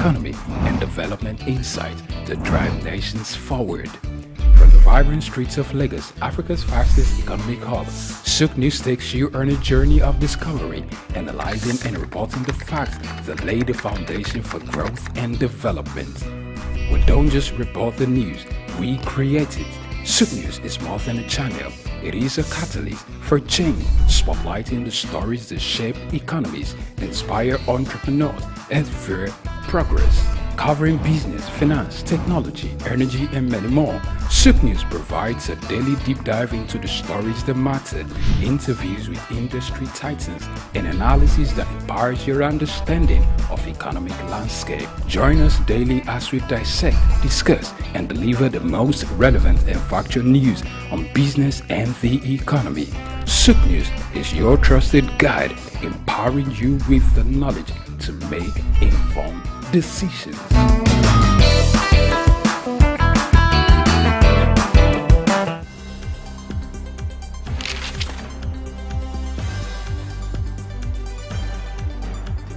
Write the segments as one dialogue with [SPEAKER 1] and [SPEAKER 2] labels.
[SPEAKER 1] economy and development insight to drive nations forward. From the vibrant streets of Lagos, Africa's fastest economic hub, Souk News takes you on a journey of discovery, analyzing and reporting the facts that lay the foundation for growth and development. We don't just report the news, we create it. Souk News is more than a channel. It is a catalyst for change, spotlighting the stories that shape economies, inspire entrepreneurs, and fuel progress. Covering business, finance, technology, energy, and many more, Souk News provides a daily deep dive into the stories that matter, interviews with industry titans, and analysis that empowers your understanding of economic landscape. Join us daily as we dissect, discuss, and deliver the most relevant and factual news on business and the economy. Souk News is your trusted guide, empowering you with the knowledge to make informed decisions.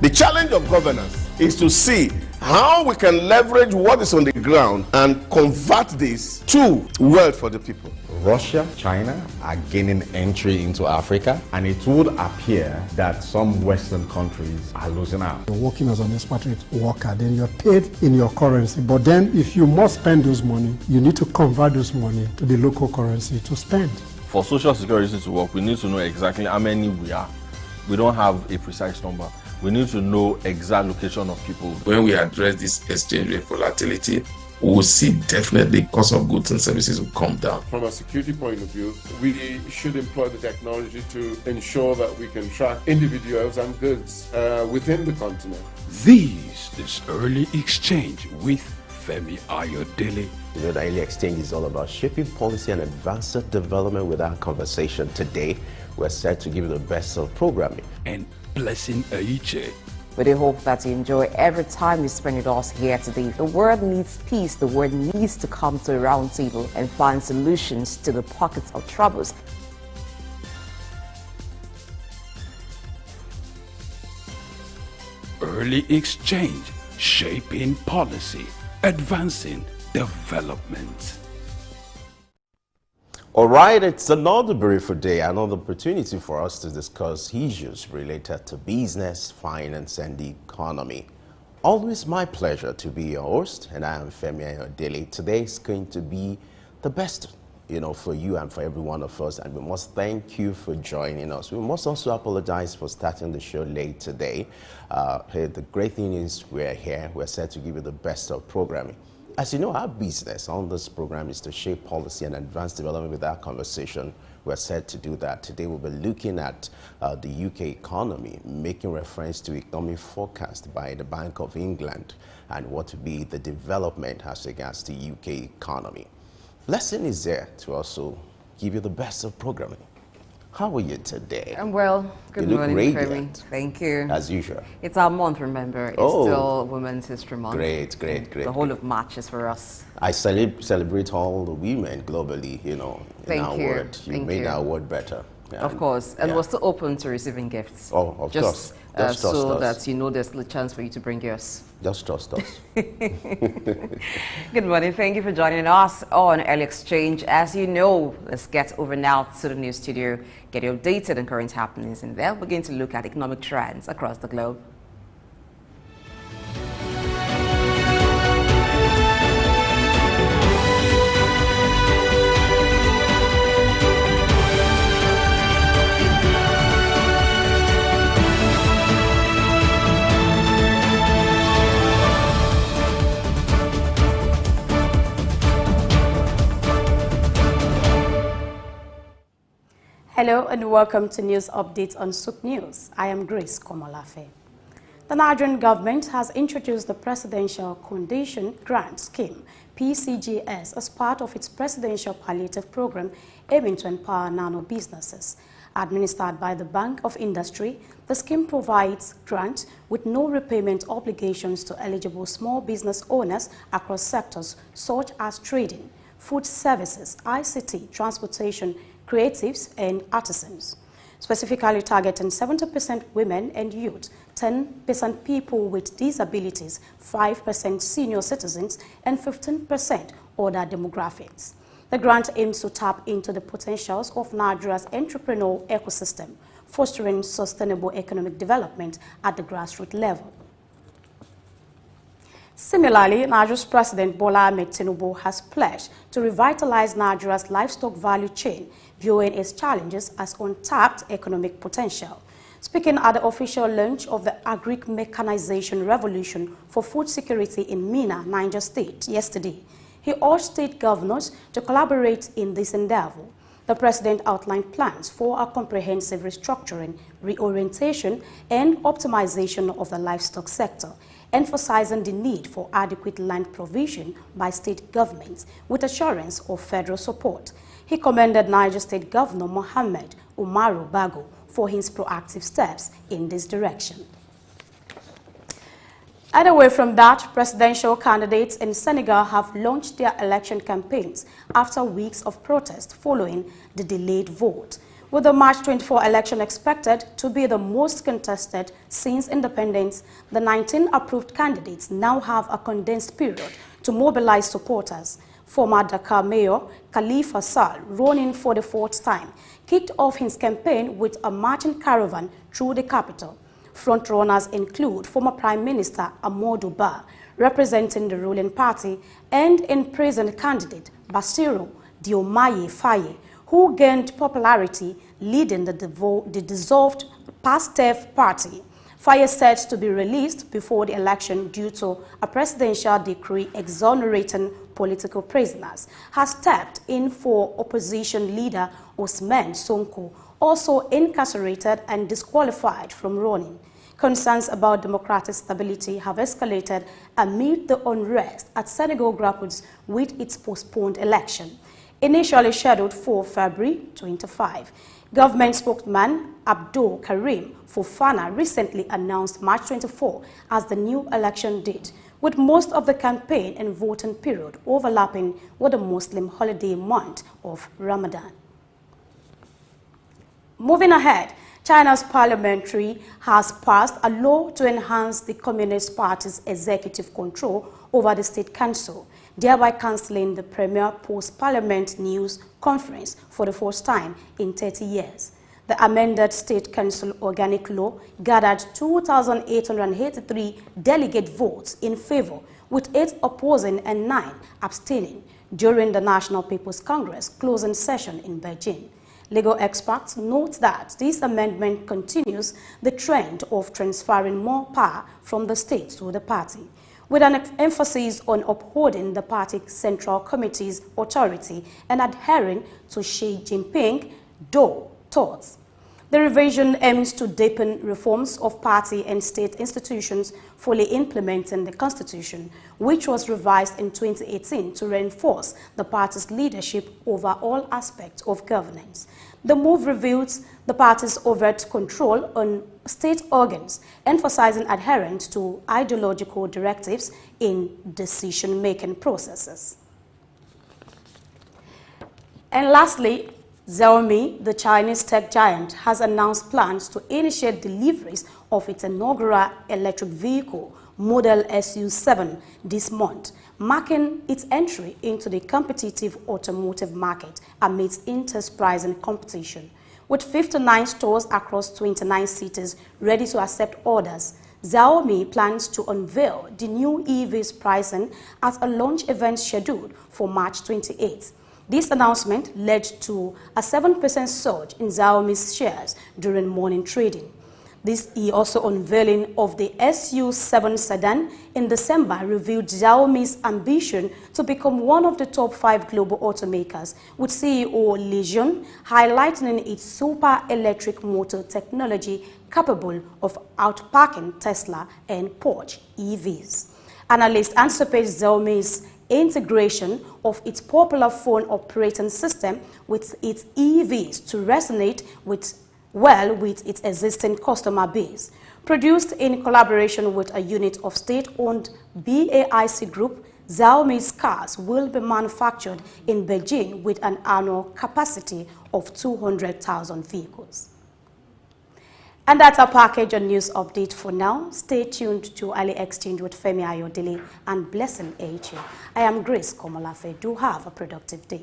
[SPEAKER 2] The challenge of governance is to see how we can leverage what is on the ground and convert this to wealth for the people.
[SPEAKER 3] Russia, China are gaining entry into Africa, and it would appear that some Western countries are losing out.
[SPEAKER 4] You're working as an expatriate worker, then you're paid in your currency. But then if you must spend those money, you need to convert those money to the local currency to spend.
[SPEAKER 5] For Social Security to work, we need to know exactly how many we are. We don't have a precise number. We need to know exact location of people.
[SPEAKER 6] When we address this exchange rate volatility, we will see definitely cost of goods and services will come down.
[SPEAKER 7] From a security point of view, we should employ the technology to ensure that we can track individuals and goods within the continent.
[SPEAKER 1] This is Early Exchange with Femi Ayodele.
[SPEAKER 8] You know, the Early Exchange is all about shaping policy and advancing development. With our conversation today, we're set to give you the best of programming.
[SPEAKER 1] And Blessing Aiche.
[SPEAKER 9] We do hope that you enjoy every time you spend with us here today. The world needs peace. The world needs to come to a round table and find solutions to the pockets of troubles.
[SPEAKER 1] Early Exchange, shaping policy, advancing development.
[SPEAKER 8] All right, it's another beautiful day, another opportunity for us to discuss issues related to business, finance, and the economy. Always my pleasure to be your host, and I am Femi Ayodele. Today is going to be the best, for you and for every one of us, and we must thank you for joining us. We must also apologize for starting the show late today. The great thing is we're here. We're set to give you the best of programming. As you know, our business on this program is to shape policy and advance development. With our conversation, we're set to do that. Today we'll be looking at the UK economy, making reference to economic forecast by the Bank of England and what will be the development as regards the UK economy. Lesson is there to also give you the best of programming. How are you today?
[SPEAKER 9] I'm well. Good morning, Femi. Thank you.
[SPEAKER 8] As usual.
[SPEAKER 9] It's our month, remember. It's still Women's History Month.
[SPEAKER 8] Great.
[SPEAKER 9] The whole of March is for us.
[SPEAKER 8] I celebrate all the women globally, in our word. You made our word better.
[SPEAKER 9] Of course. And we're still open to receiving gifts.
[SPEAKER 8] Oh, of course. Just
[SPEAKER 9] so that there's a chance for you to bring yours.
[SPEAKER 8] Just trust us.
[SPEAKER 9] Good morning. Thank you for joining us on Early Exchange. As you know, let's get over now to the news studio, get you updated on current happenings, and then begin to look at economic trends across the globe.
[SPEAKER 10] Hello and welcome to News Updates on Souk News. I am Grace Komolafe. The Nigerian government has introduced the Presidential Condition Grant Scheme, PCGS, as part of its Presidential Palliative Program aiming to empower nano businesses. Administered by the Bank of Industry, the scheme provides grants with no repayment obligations to eligible small business owners across sectors such as trading, food services, ICT, transportation, creatives, and artisans. specifically targeting 70% women and youth, 10% people with disabilities, 5% senior citizens, and 15% other demographics. The grant aims to tap into the potentials of Nigeria's entrepreneurial ecosystem, fostering sustainable economic development at the grassroots level. Similarly, Nigeria's President Bola Ahmed Tinubu has pledged to revitalize Nigeria's livestock value chain, viewing its challenges as untapped economic potential. Speaking at the official launch of the Agri-Mechanization Revolution for Food Security in Minna, Niger State, yesterday, he urged state governors to collaborate in this endeavor. The president outlined plans for a comprehensive restructuring, reorientation, and optimization of the livestock sector, emphasizing the need for adequate land provision by state governments with assurance of federal support. He commended Niger State Governor Mohammed Umaru Bago for his proactive steps in this direction. And away from that, presidential candidates in Senegal have launched their election campaigns after weeks of protest following the delayed vote. With the March 24 election expected to be the most contested since independence, the 19 approved candidates now have a condensed period to mobilize supporters. Former Dakar Mayor Khalifa Sall, running for the fourth time, kicked off his campaign with a marching caravan through the capital. Frontrunners include former Prime Minister Amadou Ba, representing the ruling party, and imprisoned candidate Bassirou Diomaye Faye, who gained popularity leading the dissolved PASTEF party. Faye said to be released before the election due to a presidential decree exonerating political prisoners, has stepped in for opposition leader Ousmane Sonko, also incarcerated and disqualified from running. Concerns about democratic stability have escalated amid the unrest as Senegal grapples with its postponed election, initially scheduled for February 25. Government spokesman Abdul Karim Fofana recently announced March 24 as the new election date, with most of the campaign and voting period overlapping with the Muslim holiday month of Ramadan. Moving ahead, China's parliament has passed a law to enhance the Communist Party's executive control over the State Council, thereby cancelling the premier post-parliament news conference for the first time in 30 years. The amended State Council Organic Law gathered 2,883 delegate votes in favor, with 8 opposing and 9 abstaining during the National People's Congress closing session in Beijing. Legal experts note that this amendment continues the trend of transferring more power from the state to the party, with an emphasis on upholding the party's Central Committee's authority and adhering to Xi Jinping's thoughts. The revision aims to deepen reforms of party and state institutions, fully implementing the Constitution, which was revised in 2018 to reinforce the party's leadership over all aspects of governance. The move reveals the party's overt control on state organs, emphasizing adherence to ideological directives in decision-making processes. And lastly, Xiaomi, the Chinese tech giant, has announced plans to initiate deliveries of its inaugural electric vehicle, model SU7, this month, marking its entry into the competitive automotive market amidst intense pricing competition. With 59 stores across 29 cities ready to accept orders, Xiaomi plans to unveil the new EV's pricing at a launch event scheduled for March 28. This announcement led to a 7% surge in Xiaomi's shares during morning trading. This also unveiling of the SU7 sedan in December revealed Xiaomi's ambition to become one of the top 5 global automakers, with CEO Li Jun highlighting its super electric motor technology capable of outpacking Tesla and Porsche EVs. Analysts anticipate Xiaomi's integration of its popular phone operating system with its EVs to resonate well with its existing customer base. Produced in collaboration with a unit of state-owned BAIC Group, Xiaomi's cars will be manufactured in Beijing with an annual capacity of 200,000 vehicles. And that's our package on news update for now. Stay tuned to Ali Exchange with Femi Ayodele and Blessing Eche. I am Grace Komolafe. Do have a productive day.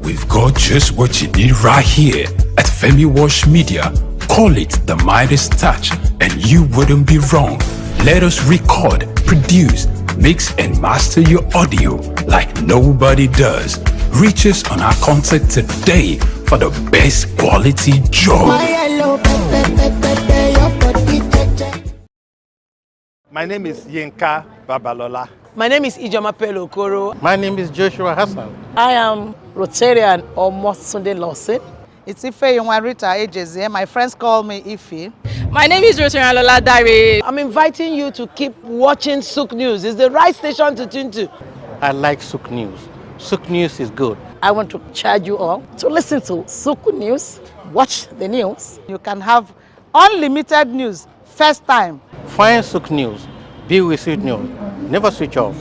[SPEAKER 1] We've got just what you need right here at Femi Wash Media. Call it the Midas Touch and you wouldn't be wrong. Let us record, produce, mix and master your audio like nobody does. Reach us on our contact today for the best quality job.
[SPEAKER 11] My name is Yinka Babalola.
[SPEAKER 12] My name is Ijoma Pelokoro.
[SPEAKER 11] My name is Joshua Hassan.
[SPEAKER 12] I am Rotarian Omosunde Lawson.
[SPEAKER 13] It's Ife Yonwarita Ejeze. My friends call me Ife.
[SPEAKER 14] My name is Rotarian Lola Dare.
[SPEAKER 12] I'm inviting you to keep watching Souk News. It's the right station to tune to.
[SPEAKER 11] I like Souk News. Souk News is good.
[SPEAKER 12] I want to charge you all to listen to Souk News, watch the news.
[SPEAKER 13] You can have unlimited news first time.
[SPEAKER 11] Find Souk News. Be with Souk News. Never switch off.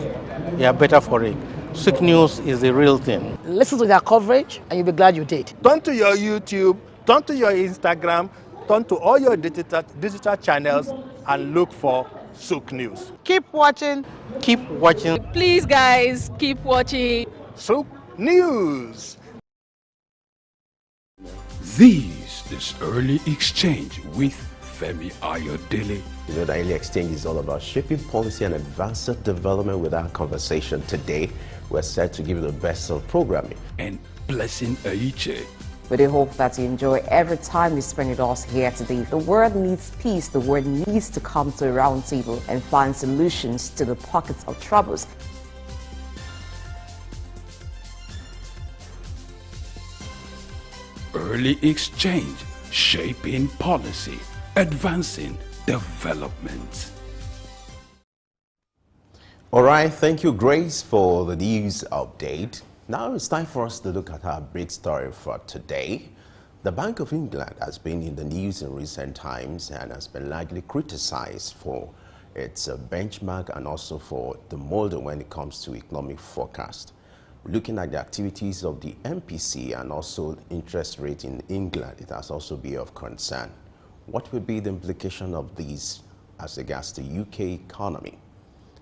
[SPEAKER 11] You are better for it. Souk News is the real thing.
[SPEAKER 12] Listen to their coverage and you'll be glad you did.
[SPEAKER 11] Turn to your YouTube, turn to your Instagram, turn to all your digital channels and look for Souk News.
[SPEAKER 13] Keep watching.
[SPEAKER 11] Keep watching.
[SPEAKER 14] Please guys, keep watching
[SPEAKER 11] Souk News.
[SPEAKER 1] This early exchange with Femi Ayodele.
[SPEAKER 8] You know, the Early Exchange is all about shaping policy and advancing development. With our conversation today, we're set to give you the best of programming.
[SPEAKER 1] And Blessing Eche.
[SPEAKER 9] We do hope that you enjoy every time you spend with us here today. The world needs peace. The world needs to come to a round table and find solutions to the pockets of troubles.
[SPEAKER 1] Early exchange, shaping policy, advancing development.
[SPEAKER 8] All right, thank you, Grace, for the news update. Now it's time for us to look at our big story for today. The Bank of England has been in the news in recent times and has been largely criticized for its benchmark and also for the model when it comes to economic forecast. Looking at the activities of the MPC and also interest rate in England, it has also been of concern. What will be the implication of these as regards to UK economy?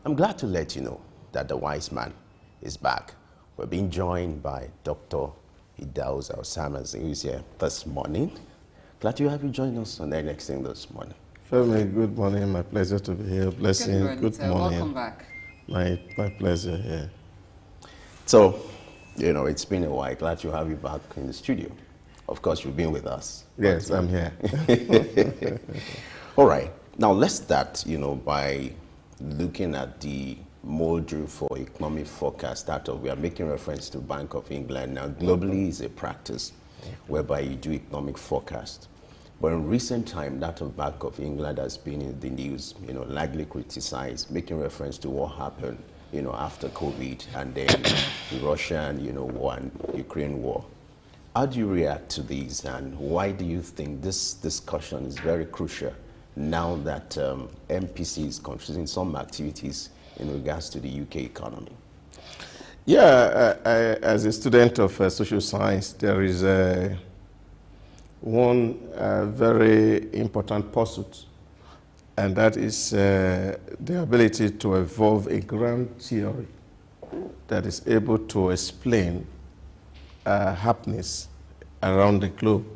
[SPEAKER 8] I'm glad to let you know that the wise man is back. We're being joined by Dr. Idaus Alsamas, who is here this morning. Glad to have you join us on the next thing this morning.
[SPEAKER 2] Femi, good morning. My pleasure to be here. Blessing, good morning.
[SPEAKER 9] Welcome back.
[SPEAKER 2] My pleasure here.
[SPEAKER 8] So, you know, it's been a while. Glad to have you back in the studio. Of course, you've been with us.
[SPEAKER 2] Yes, I'm here.
[SPEAKER 8] All right. Now, let's start, by looking at the module for economic forecast that we are making reference to Bank of England. Now, globally is a practice whereby you do economic forecast. But in recent time, that of Bank of England has been in the news, largely criticized, making reference to what happened, after COVID and then the Russian, war and Ukraine war. How do you react to these, and why do you think this discussion is very crucial now that MPC is considering some activities in regards to the UK economy?
[SPEAKER 2] Yeah, as a student of social science, there is one very important pursuit, and that is the ability to evolve a grand theory that is able to explain happenings around the globe.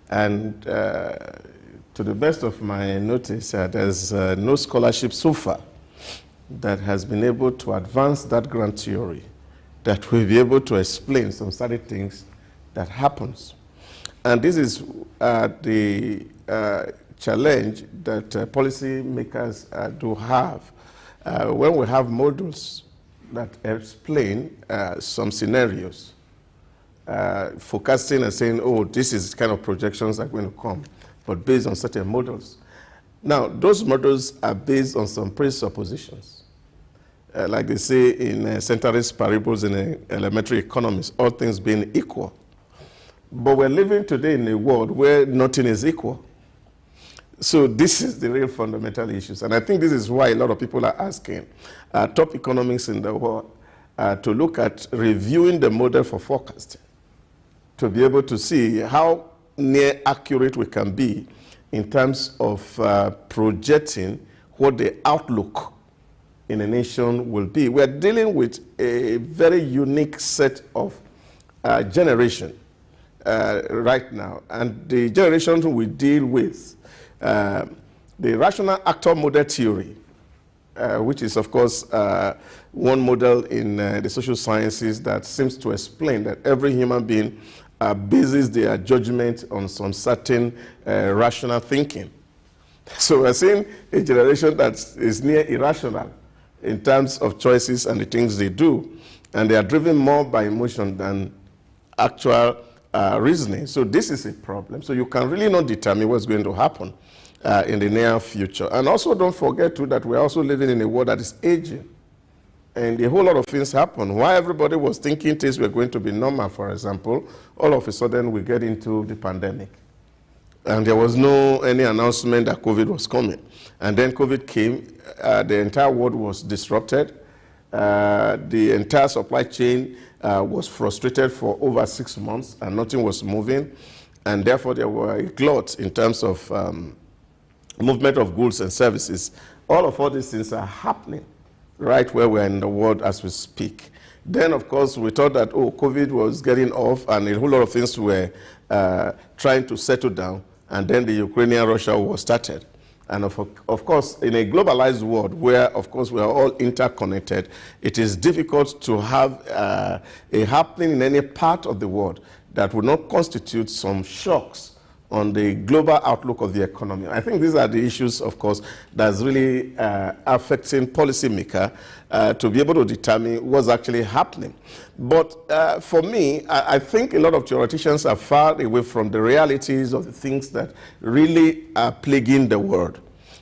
[SPEAKER 2] And to the best of my notice, there's no scholarship so far that has been able to advance that grand theory that will be able to explain some certain things that happens. And this is the challenge that policy makers do have when we have models that explain some scenarios, forecasting and saying, oh, this is kind of projections are going to come, but based on certain models. Now, those models are based on some presuppositions. like they say in centrist parables in elementary economics, all things being equal. But we're living today in a world where nothing is equal. So this is the real fundamental issues. And I think this is why a lot of people are asking top economists in the world to look at reviewing the model for forecasting, to be able to see how near accurate we can be in terms of projecting what the outlook in a nation will be. We're dealing with a very unique set of generation right now. And the generation we deal with, the rational actor model theory, which is, of course, one model in the social sciences that seems to explain that every human being bases their judgment on some certain rational thinking. So we're seeing a generation that is near irrational in terms of choices and the things they do. And they are driven more by emotion than actual reasoning. So this is a problem. So you can really not determine what's going to happen in the near future. And also don't forget too that we're also living in a world that is aging. And a whole lot of things happen. Why everybody was thinking things were going to be normal, for example, all of a sudden we get into the pandemic. And there was no any announcement that COVID was coming. And then COVID came, the entire world was disrupted. The entire supply chain was frustrated for over 6 months and nothing was moving. And therefore there were a glut in terms of movement of goods and services. All these things are happening right where we're in the world as we speak. Then, of course, we thought that, COVID was getting off and a whole lot of things were trying to settle down. And then the Ukrainian-Russia war started. And of course, in a globalized world where, of course, we are all interconnected, it is difficult to have a happening in any part of the world that will not constitute some shocks on the global outlook of the economy. I think these are the issues, of course, that's really affecting policymakers to be able to determine what's actually happening. But for me, I think a lot of theoreticians are far away from the realities of the things that really are plaguing the world.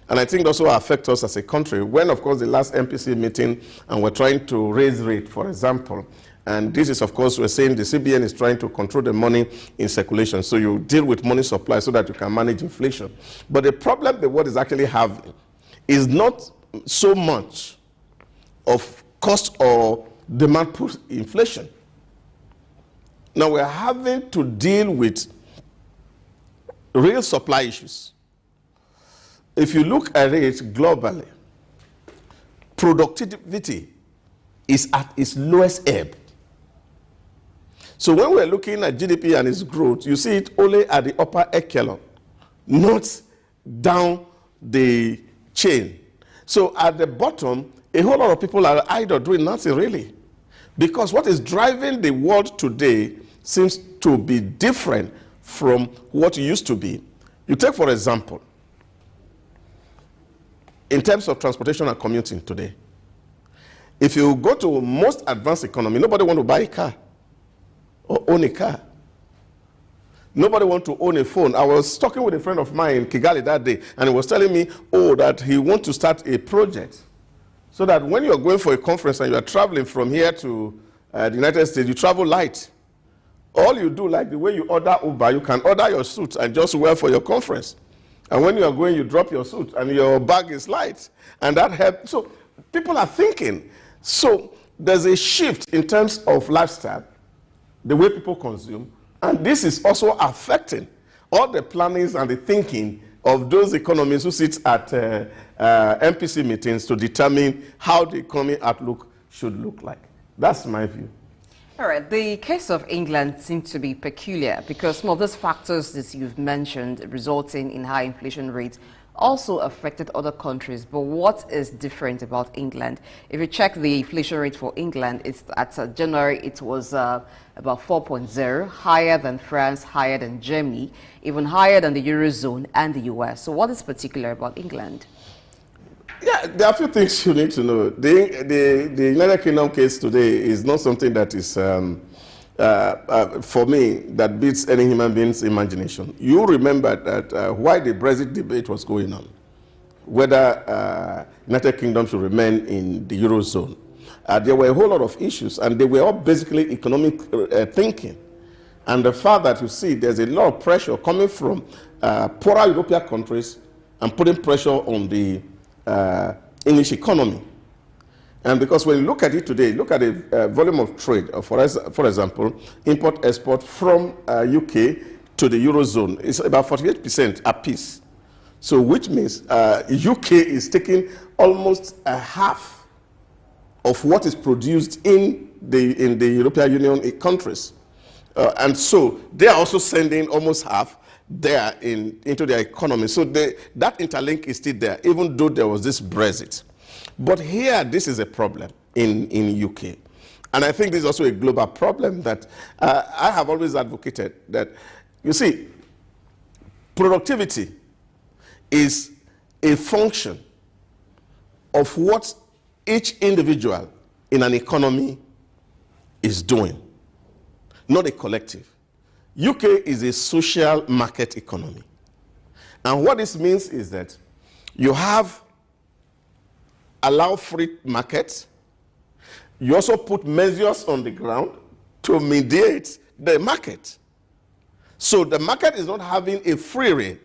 [SPEAKER 2] And I think also affect us as a country. When, of course, the last MPC meeting and we're trying to raise rate, for example, and this is, of course, we're saying the CBN is trying to control the money in circulation. So you deal with money supply so that you can manage inflation. But the problem the world is actually having is not so much of cost or demand push inflation. Now we're having to deal with real supply issues. If you look at it globally, productivity is at its lowest ebb. So when we're looking at GDP and its growth, you see it only at the upper echelon, not down the chain. So at the bottom, a whole lot of people are either doing nothing really. Because what is driving the world today seems to be different from what it used to be. You take, for example, in terms of transportation and commuting today, if you go to most advanced economy, nobody wants to buy a car or own a car. Nobody wants to own a phone. I was talking with a friend of mine in Kigali that day, and he was telling me, that he wants to start a project so that when you're going for a conference and you're traveling from here to the United States, you travel light. All you do, like the way you order Uber, you can order your suit and just wear for your conference. And when you are going, you drop your suit and your bag is light. And that helps. So people are thinking. So there's a shift in terms of lifestyle, the way people consume, and this is also affecting all the plannings and the thinking of those economists who sit at MPC meetings to determine how the economic outlook should look like. That's my view.
[SPEAKER 9] All right, the case of England seems to be peculiar because some of those factors that you've mentioned resulting in high inflation rates also affected other countries. But what is different about England? If you check the inflation rate for England, it's at January, it was about 4.0, higher than France, higher than Germany, even higher than the Eurozone and the US. So what is particular about England?
[SPEAKER 2] Yeah, there are a few things you need to know. The United Kingdom case today is not something that is, for me, that beats any human being's imagination. You remember that while the Brexit debate was going on, whether United Kingdom should remain in the Eurozone, there were a whole lot of issues, and they were all basically economic thinking. And the fact that you see there's a lot of pressure coming from poorer European countries and putting pressure on the English economy. And because when you look at it today, look at the volume of trade, for example, import-export from UK to the Eurozone is about 48% apiece. So which means UK is taking almost a half of what is produced in the European Union countries. And so they are also sending almost half there into their economy. So that interlink is still there, even though there was this Brexit. But here, this is a problem in UK. And I think this is also a global problem that I have always advocated that, you see, productivity is a function of what each individual in an economy is doing, not a collective. UK is a social market economy. And what this means is that you allow free market. You also put measures on the ground to mediate the market. So the market is not having a free rein.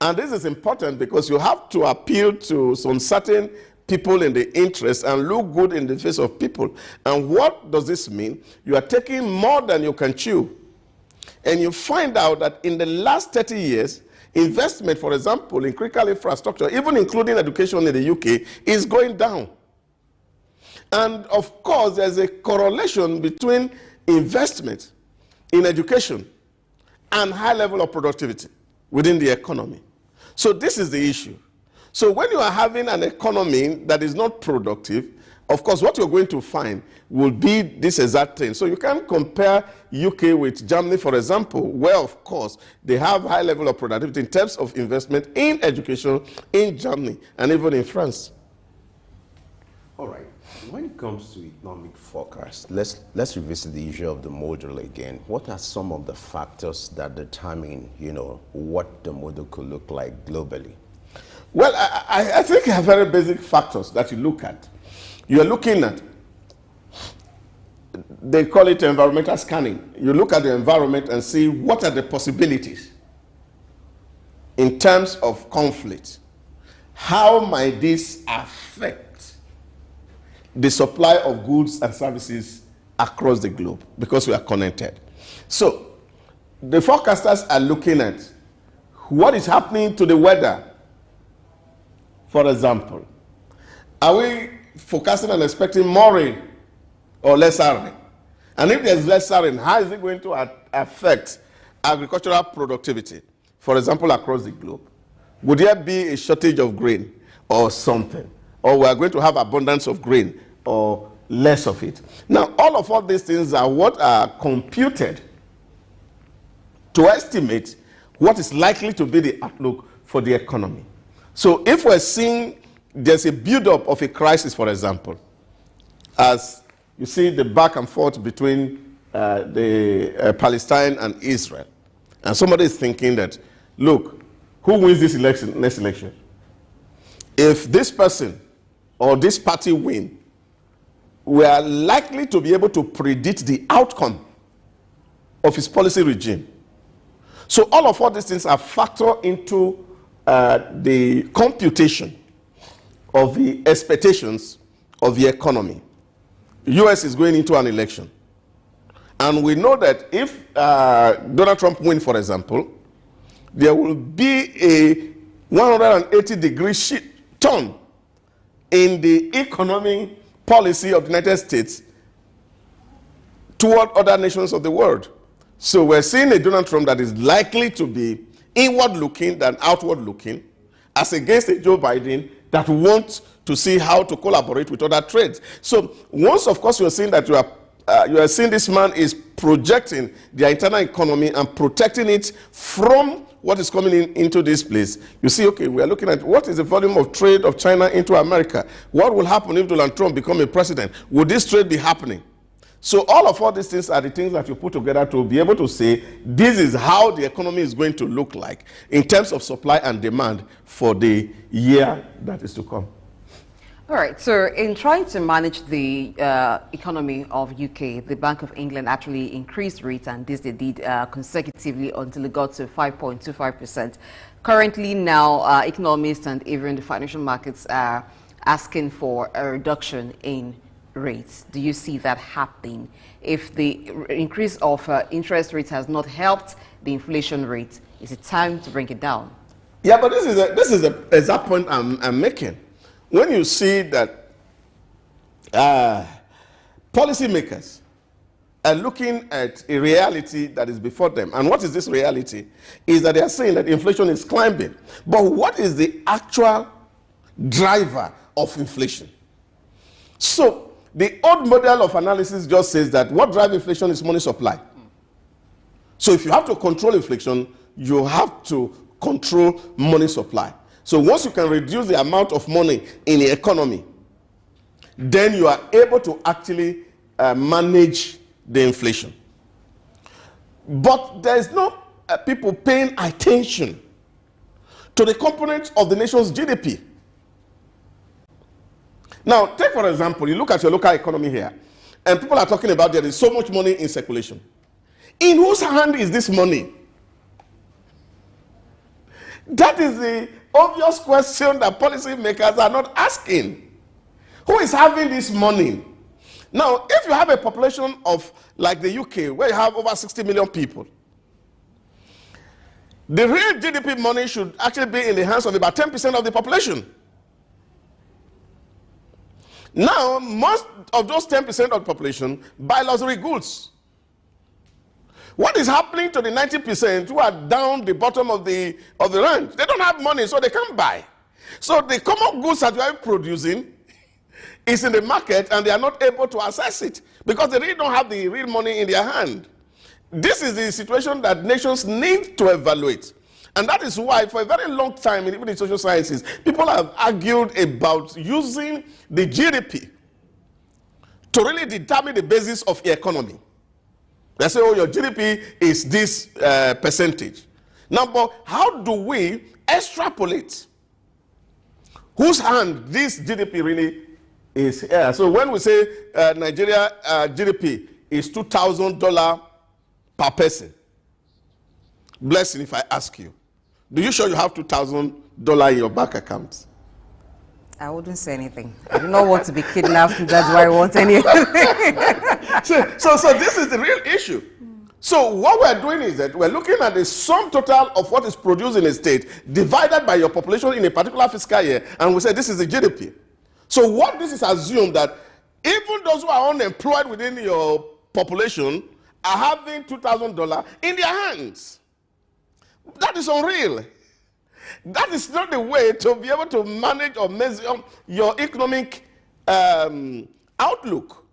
[SPEAKER 2] And this is important because you have to appeal to some certain people in the interest and look good in the face of people. And what does this mean? You are taking more than you can chew. And you find out that in the last 30 years, investment, for example, in critical infrastructure, even including education in the UK, is going down. And of course, there's a correlation between investment in education and high level of productivity within the economy. So this is the issue. So when you are having an economy that is not productive, of course, what you're going to find will be this exact thing. So you can compare UK with Germany, for example, where, of course, they have high level of productivity in terms of investment in education in Germany and even in France.
[SPEAKER 8] All right. When it comes to economic forecast, let's revisit the issue of the model again. What are some of the factors that determine, what the model could look like globally?
[SPEAKER 2] Well, I think there are very basic factors that you look at. You are looking at, they call it environmental scanning. You look at the environment and see what are the possibilities in terms of conflict. How might this affect the supply of goods and services across the globe? Because we are connected. So the forecasters are looking at what is happening to the weather. For example, are we forecasting and expecting more rain or lesser rain? And if there's lesser rain, how is it going to affect agricultural productivity, for example, across the globe? Would there be a shortage of grain or something? Or we are going to have abundance of grain or less of it? Now, all these things are what are computed to estimate what is likely to be the outlook for the economy. So if we're seeing there's a build-up of a crisis, for example, as you see the back and forth between Palestine and Israel, and somebody is thinking that, look, who wins this election, next election? If this person or this party win, we are likely to be able to predict the outcome of his policy regime. So all these things are factored into the computation of the expectations of the economy. The US is going into an election. And we know that if Donald Trump wins, for example, there will be a 180-degree turn in the economic policy of the United States toward other nations of the world. So we're seeing a Donald Trump that is likely to be inward-looking than outward-looking, as against a Joe Biden that wants to see how to collaborate with other trades. So once, of course, you are seeing that you are seeing this man is projecting the internal economy and protecting it from what is coming into this place. You see, okay, we are looking at what is the volume of trade of China into America. What will happen if Donald Trump becomes a president? Would this trade be happening? So all these things are the things that you put together to be able to say, this is how the economy is going to look like in terms of supply and demand for the year that is to come.
[SPEAKER 9] All right, so in trying to manage the economy of UK, the Bank of England actually increased rates, and this they did consecutively until it got to 5.25%. Currently now, economists and even the financial markets are asking for a reduction in rates. Do you see that happening? If the increase of interest rates has not helped the inflation rate, is it time to bring it down?
[SPEAKER 2] Yeah, but this is the exact point I'm making. When you see that policymakers are looking at a reality that is before them, and what is this reality? Is that they are saying that inflation is climbing. But what is the actual driver of inflation? So the old model of analysis just says that what drives inflation is money supply. So if you have to control inflation, you have to control money supply. So once you can reduce the amount of money in the economy, then you are able to actually manage the inflation. But there is no people paying attention to the components of the nation's GDP. Now, take for example, you look at your local economy here, and people are talking about there is so much money in circulation. In whose hand is this money? That is the obvious question that policymakers are not asking. Who is having this money? Now, if you have a population of, like the UK, where you have over 60 million people, the real GDP money should actually be in the hands of about 10% of the population. Now, most of those 10% of the population buy luxury goods. What is happening to the 90% who are down the bottom of the range? They don't have money, so they can't buy. So the common goods that you are producing is in the market, and they are not able to access it because they really don't have the real money in their hand. This is the situation that nations need to evaluate. And that is why, for a very long time, even in social sciences, people have argued about using the GDP to really determine the basis of the economy. They say, oh, your GDP is this percentage. Now, but how do we extrapolate whose hand this GDP really is here? So when we say Nigeria GDP is $2,000 per person, blessing if I ask you, do you sure you have $2,000 in your bank account?
[SPEAKER 9] I wouldn't say anything. I do not want to be kidnapped. That's why I want anything.
[SPEAKER 2] So this is the real issue. So what we're doing is that we're looking at the sum total of what is produced in a state divided by your population in a particular fiscal year, and we say this is the GDP. So what this is assumed that even those who are unemployed within your population are having $2,000 in their hands. That is unreal. That is not the way to be able to manage or measure your economic outlook.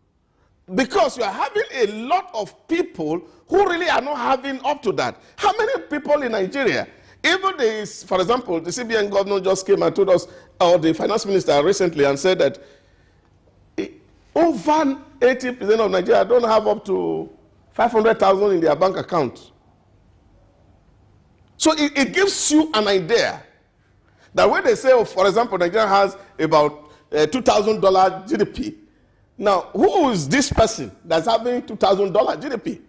[SPEAKER 2] Because you are having a lot of people who really are not having up to that. How many people in Nigeria, even this, for example, the CBN governor just came and told us, or the finance minister recently, and said that over 80% of Nigeria don't have up to 500,000 in their bank account. So it gives you an idea that when they say, oh, for example, Nigeria has about $2,000 GDP. Now, who is this person that's having $2,000 GDP?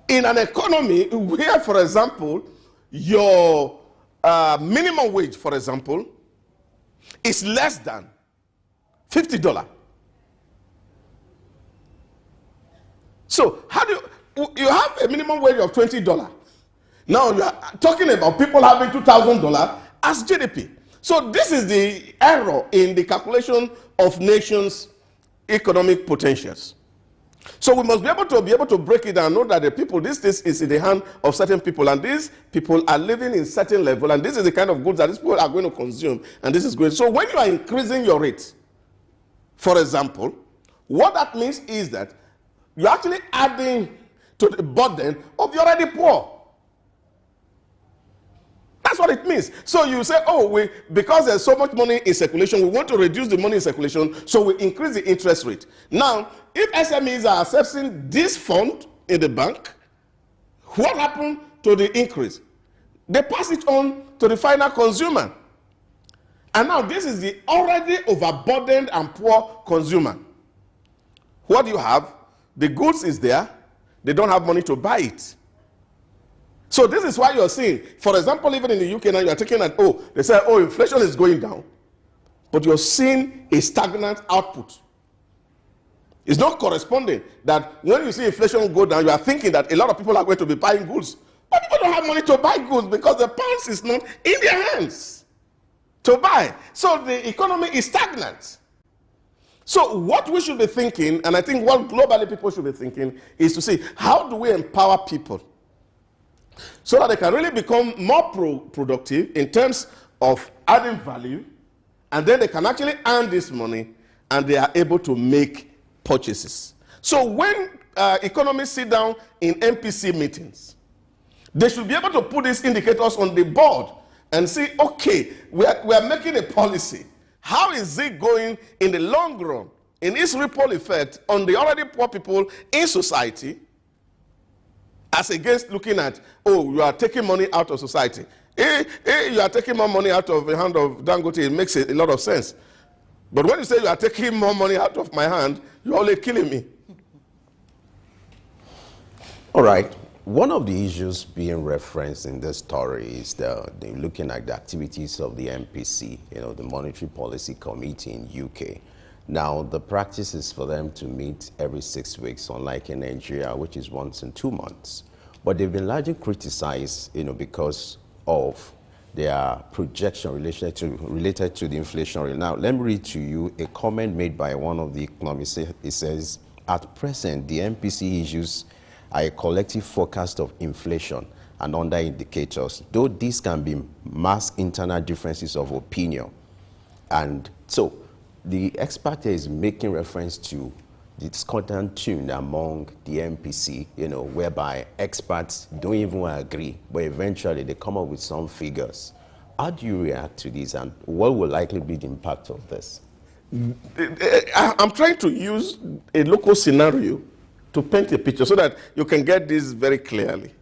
[SPEAKER 2] In an economy where, for example, your minimum wage, for example, is less than $50. So how do you have a minimum wage of $20? Now you are talking about people having $2,000 as GDP. So this is the error in the calculation of nations' economic potentials. So we must be able to break it down, know that the people, this is in the hand of certain people, and these people are living in certain level, and this is the kind of goods that these people are going to consume, and this is great. So when you are increasing your rate, for example, what that means is that you're actually adding to the burden of the already poor. That's what it means. So you say, oh, because there's so much money in circulation, we want to reduce the money in circulation, so we increase the interest rate. Now, if SMEs are accessing this fund in the bank, what happened to the increase? They pass it on to the final consumer. And now this is the already overburdened and poor consumer. What do you have? The goods is there. They don't have money to buy it. So this is why you're seeing, for example, even in the UK now, you're taking an, they say, inflation is going down. But you're seeing a stagnant output. It's not corresponding that when you see inflation go down, you are thinking that a lot of people are going to be buying goods. But people don't have money to buy goods because the pounds is not in their hands to buy. So the economy is stagnant. So what we should be thinking, and I think what globally people should be thinking, is to see how do we empower people so that they can really become more productive in terms of adding value, and then they can actually earn this money and they are able to make purchases. So when economists sit down in MPC meetings, they should be able to put these indicators on the board and see, okay, we are making a policy. How is it going in the long run, in its ripple effect on the already poor people in society, as against looking at, you are taking money out of society. You are taking more money out of the hand of Dangote, it makes a lot of sense. But when you say you are taking more money out of my hand, you're only killing me.
[SPEAKER 8] All right. One of the issues being referenced in this story is the looking at the activities of the MPC, the Monetary Policy Committee in UK. Now, the practice is for them to meet every 6 weeks, unlike in Nigeria, which is once in 2 months. But they've been largely criticized, because of their projection related to the inflation rate. Now, let me read to you a comment made by one of the economists. It says, at present, the MPC issues are a collective forecast of inflation and other indicators, though these can be masked internal differences of opinion. And so, the expert here is making reference to the discordant tune among the MPC, whereby experts don't even agree, but eventually they come up with some figures. How do you react to this, and what will likely be the impact of this?
[SPEAKER 2] I'm trying to use a local scenario to paint a picture so that you can get this very clearly.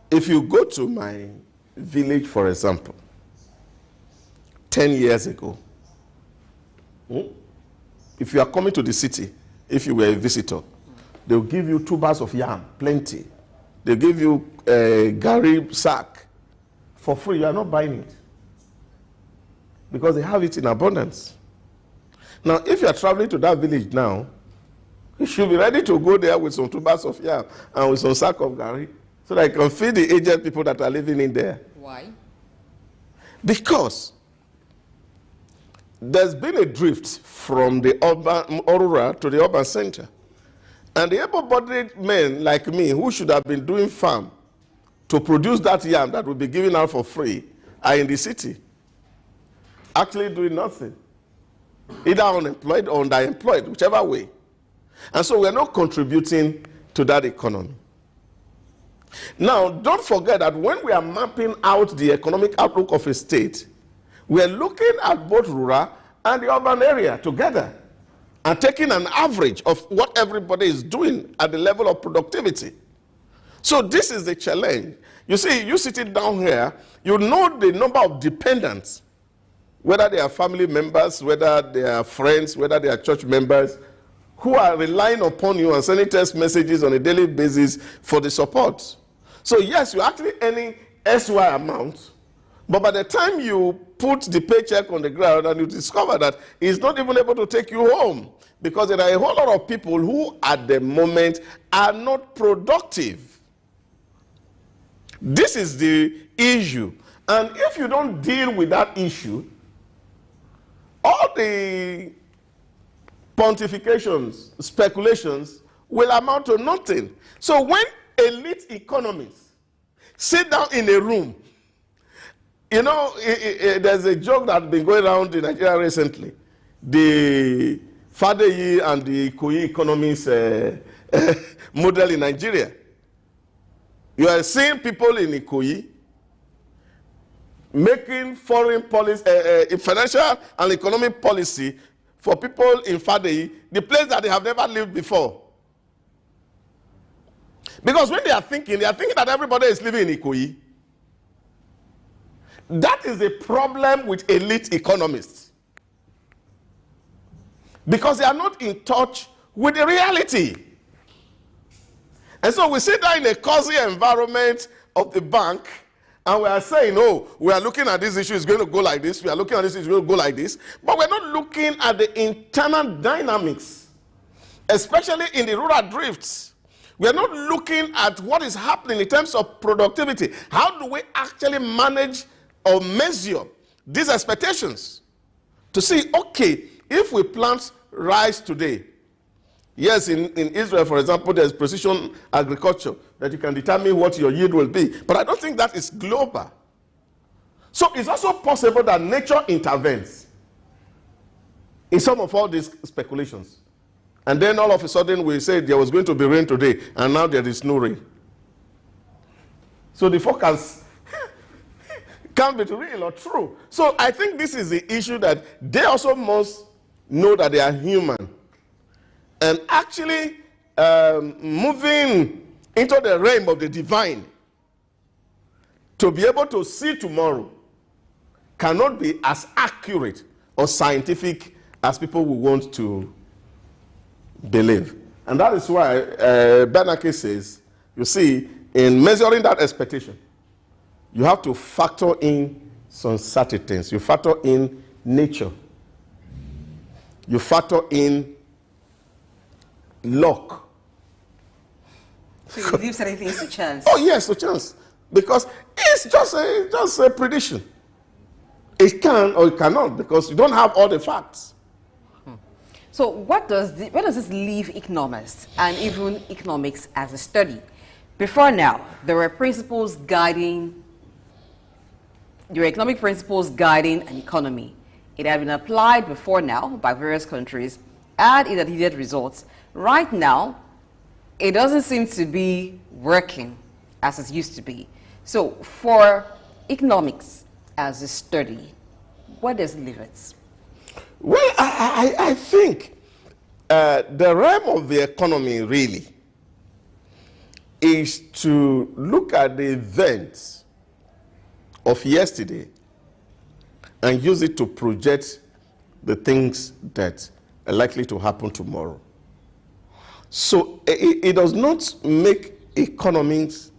[SPEAKER 2] If you go to my village, for example, 10 years ago, if you are coming to the city, if you were a visitor, they'll give you 2 bags of yam, plenty. They'll give you a gari sack for free. You are not buying it because they have it in abundance. Now, if you are traveling to that village now, you should be ready to go there with some 2 bags of yam and with some sack of gari so that you can feed the aged people that are living in there.
[SPEAKER 9] Why?
[SPEAKER 2] Because there's been a drift from the urban or rural to the urban center. And the able-bodied men like me who should have been doing farm to produce that yam that will be given out for free are in the city, actually doing nothing. Either unemployed or underemployed, whichever way. And so we're not contributing to that economy. Now, don't forget that when we are mapping out the economic outlook of a state, we're looking at both rural and the urban area together and taking an average of what everybody is doing at the level of productivity. So this is the challenge. You see, you sitting down here, you know the number of dependents, whether they are family members, whether they are friends, whether they are church members, who are relying upon you and sending text messages on a daily basis for the support. So yes, you're actually earning SY amount, but by the time you put the paycheck on the ground and you discover that it's not even able to take you home because there are a whole lot of people who at the moment are not productive. This is the issue. And if you don't deal with that issue, all the pontifications, speculations will amount to nothing. So when elite economists sit down in a room, there's a joke that's been going around in Nigeria recently. The Fadeyi and the Ikoyi economists model in Nigeria. You are seeing people in Ikoyi making foreign policy, financial and economic policy for people in Fadeyi, the place that they have never lived before. Because when they are thinking that everybody is living in Ikoyi. That is a problem with elite economists. Because they are not in touch with the reality. And so we sit there in a cozy environment of the bank, and we are saying, oh, we are looking at this issue, it's going to go like this. We are looking at this issue, it's going to go like this. But we're not looking at the internal dynamics, especially in the rural drifts. We are not looking at what is happening in terms of productivity. How do we actually manage or measure these expectations to see, okay, if we plant rice today, yes, in Israel, for example, there's precision agriculture that you can determine what your yield will be. But I don't think that is global. So it's also possible that nature intervenes in some of all these speculations. And then all of a sudden we say there was going to be rain today, and now there is no rain. So the forecast can't be real or true. So I think this is the issue, that they also must know that they are human. And actually moving into the realm of the divine to be able to see tomorrow cannot be as accurate or scientific as people will want to believe. And that is why Bernanke says, you see, in measuring that expectation, you have to factor in some certain things. You factor in nature. You factor in luck.
[SPEAKER 9] So you leave certain things to chance?
[SPEAKER 2] Oh yes, to chance. Because it's just a prediction. It can or it cannot, because you don't have all the facts.
[SPEAKER 9] So where does this leave economists and even economics as a study? Before now, there were economic principles guiding an economy. It had been applied before now by various countries, and it had yielded results. Right now, it doesn't seem to be working as it used to be. So for economics as a study, where does it leave it?
[SPEAKER 2] Well, I think the realm of the economy really is to look at the events of yesterday and use it to project the things that are likely to happen tomorrow. So it does not make economics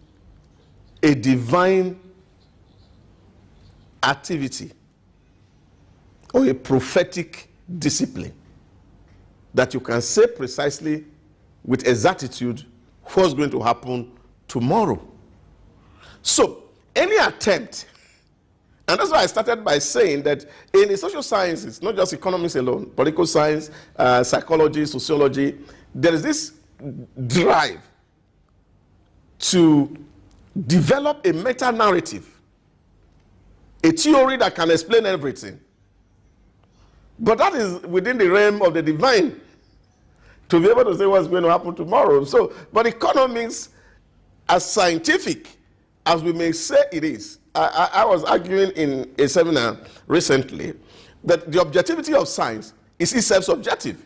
[SPEAKER 2] a divine activity or a prophetic discipline that you can say precisely with exactitude what's going to happen tomorrow. So any attempt, and that's why I started by saying that in the social sciences, not just economics alone, political science, psychology, sociology, there is this drive to develop a meta-narrative, a theory that can explain everything. But that is within the realm of the divine, to be able to say what's going to happen tomorrow. So, but economics, as scientific as we may say it is, I was arguing in a seminar recently that the objectivity of science is itself subjective,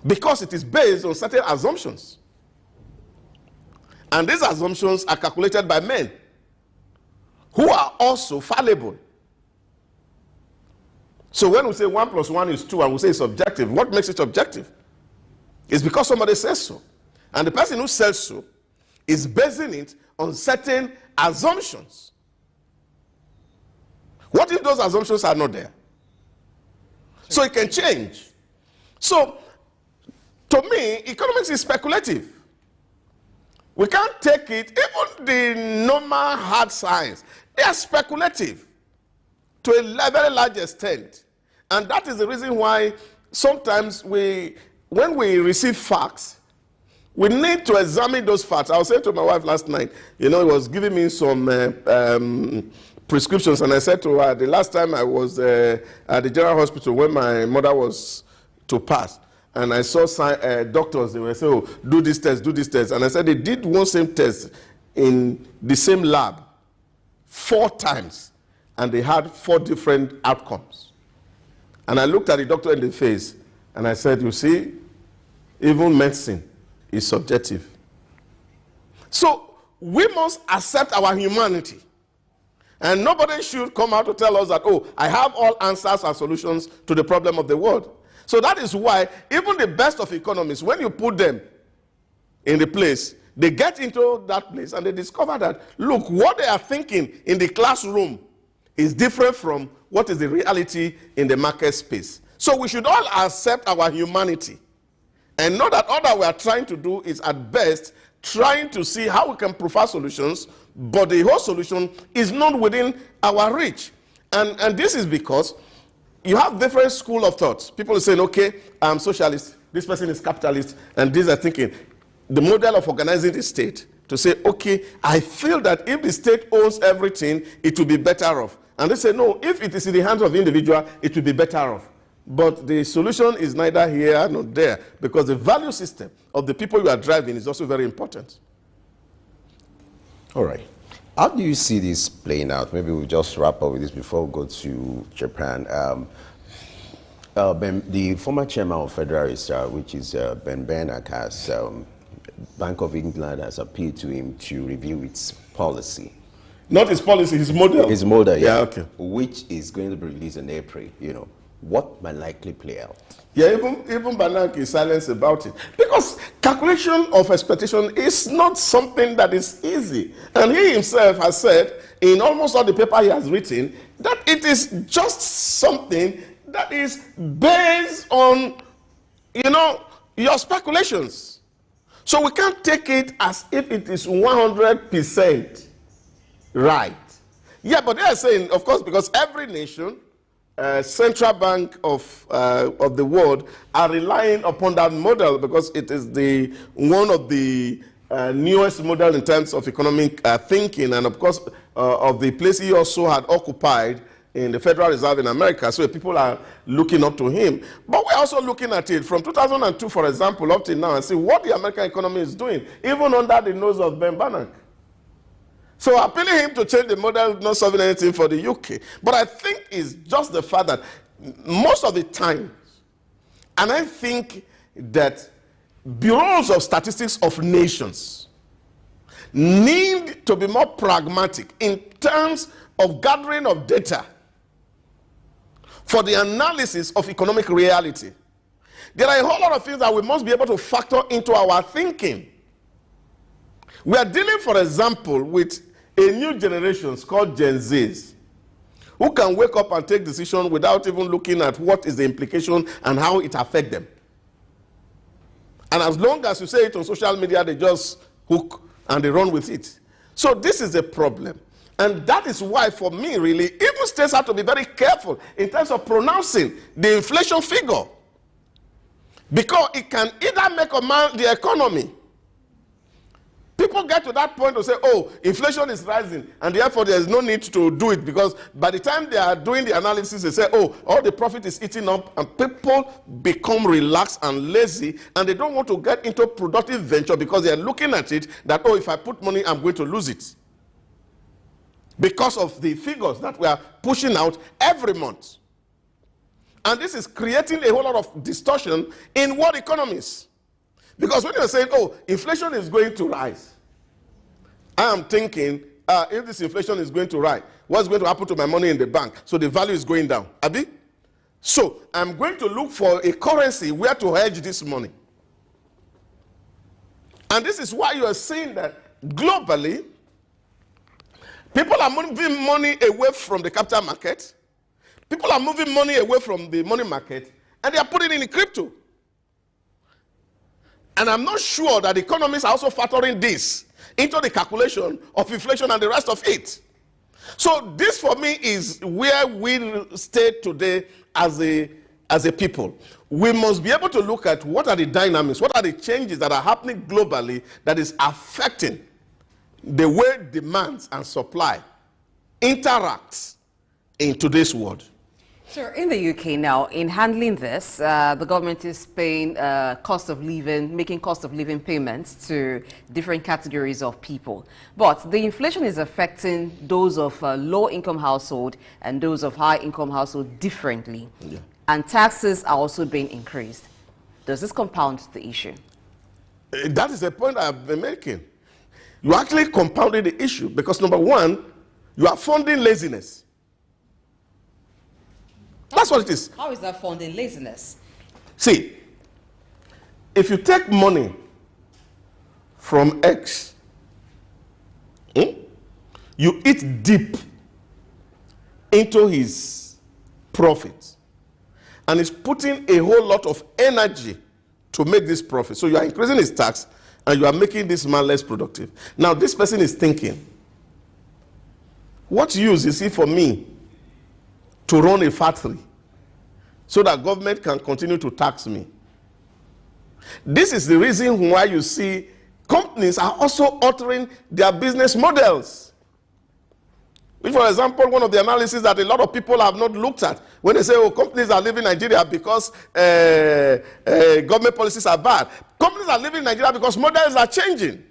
[SPEAKER 2] because it is based on certain assumptions. And these assumptions are calculated by men who are also fallible. So when we say 1 + 1 is 2 and we say it's objective, what makes it objective? It's because somebody says so. And the person who says so is basing it on certain assumptions. What if those assumptions are not there? So it can change. So to me, economics is speculative. We can't take it, even the normal hard science, they are speculative to a very large extent. And that is the reason why sometimes when we receive facts, we need to examine those facts. I was saying to my wife last night, he was giving me some prescriptions, and I said to her, the last time I was at the general hospital when my mother was to pass, and I saw doctors, they were saying, oh, do this test, do this test. And I said, they did one same test in the same lab 4 times, and they had 4 different outcomes. And I looked at the doctor in the face, and I said, you see, even medicine is subjective. So we must accept our humanity And nobody should come out to tell us that, oh, I have all answers and solutions to the problem of the world. So that is why even the best of economists, when you put them in the place, they get into that place and they discover that, look, what they are thinking in the classroom is different from what is the reality in the market space. So we should all accept our humanity and know that all that we are trying to do is at best trying to see how we can provide solutions, but the whole solution is not within our reach. And this is because you have different school of thoughts. People are saying, okay, I'm socialist, this person is capitalist, and these are thinking. The model of organizing the state to say, okay, I feel that if the state owns everything, it will be better off. And they say, no, if it is in the hands of the individual, it will be better off. But the solution is neither here nor there, because the value system of the people you are driving is also very important.
[SPEAKER 8] All right. How do you see this playing out? Maybe we'll just wrap up with this before we go to Japan. The former chairman of Federal Reserve, which is Bernanke, has Bank of England has appealed to him to review its policy.
[SPEAKER 2] Not his policy, his model.
[SPEAKER 8] His model, yeah.
[SPEAKER 2] Okay.
[SPEAKER 8] Which is going to be released in April, you know. What might likely play out?
[SPEAKER 2] Yeah, even Bernanke is silent about it. Because calculation of expectation is not something that is easy. And he himself has said, in almost all the paper he has written, that it is just something that is based on, you know, your speculations. So we can't take it as if it is 100% right. Yeah, but they are saying, of course, because every nation, central bank of the world are relying upon that model because it is one of the newest model in terms of economic thinking, and of course of the place he also had occupied in the Federal Reserve in America, so people are looking up to him. But we're also looking at it from 2002, for example, up to now, and see what the American economy is doing, even under the nose of Bernanke. So appealing him to change the model, not solving anything for the UK. But I think it's just the fact that most of the time, and I think that bureaus of statistics of nations need to be more pragmatic in terms of gathering of data for the analysis of economic reality. There are a whole lot of things that we must be able to factor into our thinking. We are dealing, for example, with a new generation called Gen Zs, who can wake up and take decisions without even looking at what is the implication and how it affects them. And as long as you say it on social media, they just hook and they run with it. So this is a problem. And that is why, for me, really, even states have to be very careful in terms of pronouncing the inflation figure. Because it can either make or mar the economy. People get to that point to say, oh, inflation is rising, and therefore there is no need to do it, because by the time they are doing the analysis, they say, oh, all the profit is eating up, and people become relaxed and lazy, and they don't want to get into productive venture because they are looking at it that, oh, if I put money, I'm going to lose it. Because of the figures that we are pushing out every month. And this is creating a whole lot of distortion in world economies. Because when you're saying, oh, inflation is going to rise, I am thinking, if this inflation is going to rise, what's going to happen to my money in the bank? So the value is going down. Abi? So I'm going to look for a currency where to hedge this money. And this is why you are seeing that globally, people are moving money away from the capital market. People are moving money away from the money market, and they are putting it in crypto. And I'm not sure that economists are also factoring this into the calculation of inflation and the rest of it. So this, for me, is where we stay today as a people. We must be able to look at what are the dynamics, what are the changes that are happening globally that is affecting the way demand and supply interact in today's world.
[SPEAKER 9] So in the UK now, in handling this, the government is paying cost of living, making cost of living payments to different categories of people. But the inflation is affecting those of low-income household and those of high-income household differently. Yeah. And taxes are also being increased. Does this compound the issue?
[SPEAKER 2] That is a point I've been making. You actually compounded the issue because, number one, You are funding laziness. That's what it is.
[SPEAKER 9] How is that funding laziness?
[SPEAKER 2] See, if you take money from X, you eat deep into his profit, and he's putting a whole lot of energy to make this profit. So you are increasing his tax, and you are making this man less productive. Now this person is thinking, what use is it for me to run a factory so that government can continue to tax me? This is the reason why you see companies are also altering their business models. For example, one of the analyses that a lot of people have not looked at, when they say, oh, companies are leaving Nigeria because government policies are bad. Companies are leaving Nigeria because models are changing.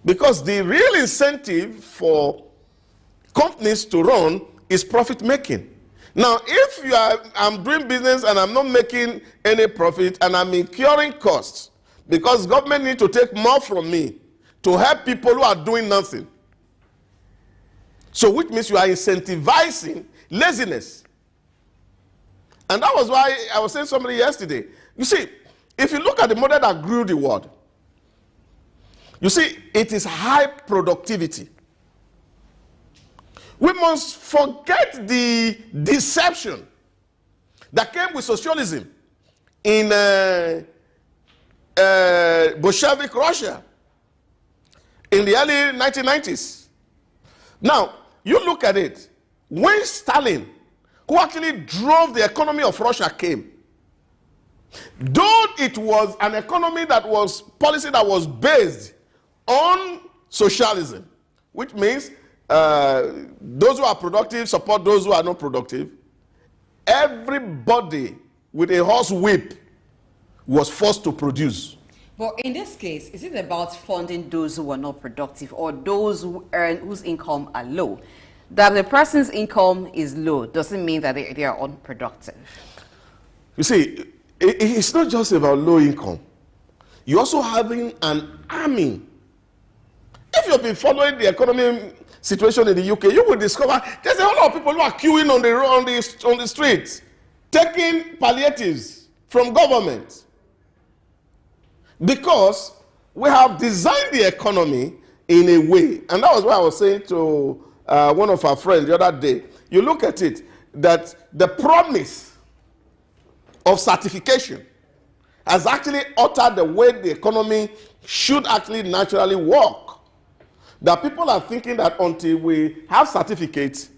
[SPEAKER 2] Because the real incentive for companies to run is profit making. Now, if I'm doing business and I'm not making any profit and I'm incurring costs because government need to take more from me to help people who are doing nothing. So which means you are incentivizing laziness. And that was why I was saying to somebody yesterday, you see, if you look at the model that grew the world, you see, it is high productivity. We must forget the deception that came with socialism in Bolshevik Russia in the early 1990s. Now, you look at it, when Stalin, who actually drove the economy of Russia, came, though it was an economy that was, policy that was based on socialism, which means those who are productive support those who are not productive, everybody with a horse whip was forced to produce.
[SPEAKER 9] But in this case, is it about funding those who are not productive or those who earn, whose income are low? That the person's income is low doesn't mean that they are unproductive.
[SPEAKER 2] You see, it's not just about low income. You're also having an army. If you've been following the economy situation in the UK, you will discover there's a whole lot of people who are queuing on the streets, taking palliatives from government. Because we have designed the economy in a way, and that was what I was saying to one of our friends the other day. You look at it, that the promise of certification has actually altered the way the economy should actually naturally work. That people are thinking that until we have certificates,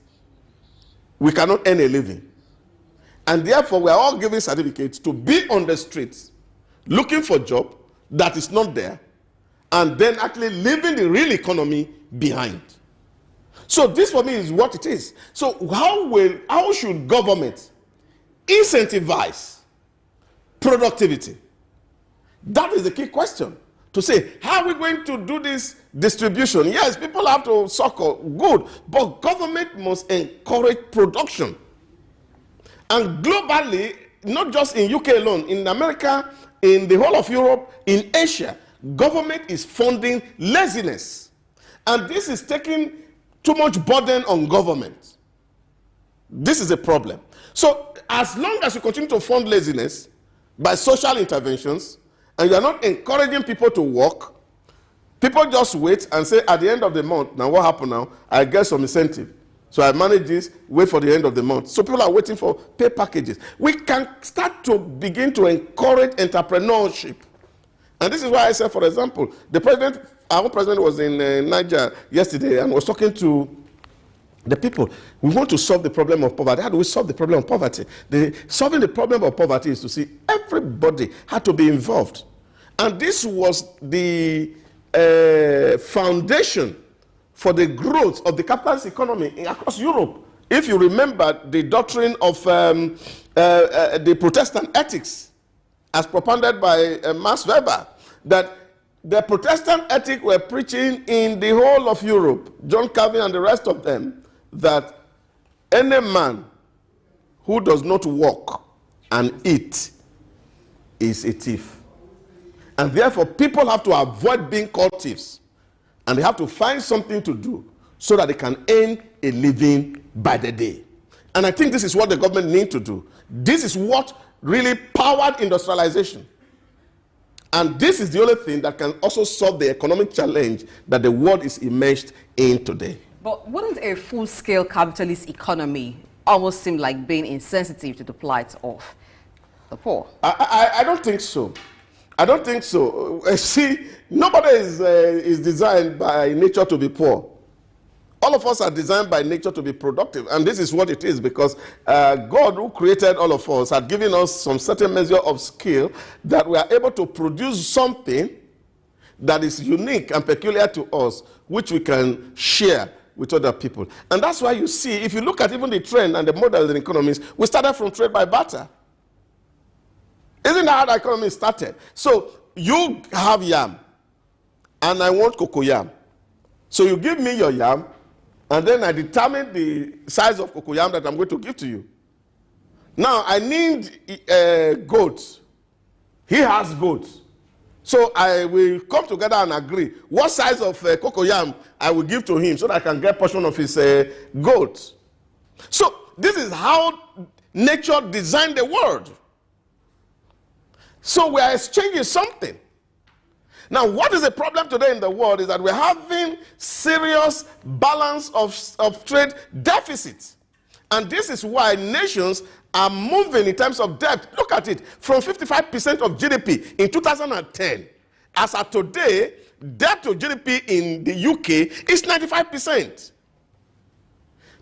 [SPEAKER 2] we cannot earn a living. And therefore, we are all giving certificates to be on the streets, looking for a job that is not there, and then actually leaving the real economy behind. So this for me is what it is. So how should government incentivize productivity? That is the key question. To say, how are we going to do this distribution? Yes, people have to succor, good, but government must encourage production. And globally, not just in UK alone, in America, in the whole of Europe, in Asia, government is funding laziness. And this is taking too much burden on government. This is a problem. So as long as you continue to fund laziness by social interventions, and you are not encouraging people to work, people just wait and say, at the end of the month, now what happened now? I get some incentive. So I manage this, wait for the end of the month. So people are waiting for pay packages. We can start to begin to encourage entrepreneurship. And this is why I said, for example, our president was in Niger yesterday and was talking to the people. We want to solve the problem of poverty. How do we solve the problem of poverty? Solving the problem of poverty is to see everybody had to be involved. And this was the foundation for the growth of the capitalist economy across Europe. If you remember the doctrine of the Protestant ethics as propounded by Max Weber, that the Protestant ethics were preaching in the whole of Europe, John Calvin and the rest of them, that any man who does not work and eat is a thief. And therefore, people have to avoid being called thieves. And they have to find something to do so that they can earn a living by the day. And I think this is what the government needs to do. This is what really powered industrialization. And this is the only thing that can also solve the economic challenge that the world is immersed in today.
[SPEAKER 9] But wouldn't a full-scale capitalist economy almost seem like being insensitive to the plight of the poor?
[SPEAKER 2] I don't think so. I don't think so. See, nobody is designed by nature to be poor. All of us are designed by nature to be productive, and this is what it is, because God, who created all of us, had given us some certain measure of skill that we are able to produce something that is unique and peculiar to us, which we can share with other people. And that's why you see, if you look at even the trend and the models in economies, we started from trade by barter. Isn't that how the economy started? So you have yam, and I want cocoa yam. So you give me your yam, and then I determine the size of cocoa yam that I'm going to give to you. Now, I need goats. He has goats. So I will come together and agree what size of cocoa yam I will give to him so that I can get a portion of his goat. So this is how nature designed the world. So we are exchanging something. Now, what is the problem today in the world is that we're having serious balance of trade deficits. And this is why nations are moving in terms of debt. Look at it, from 55% of GDP in 2010. As of today, debt to GDP in the UK is 95%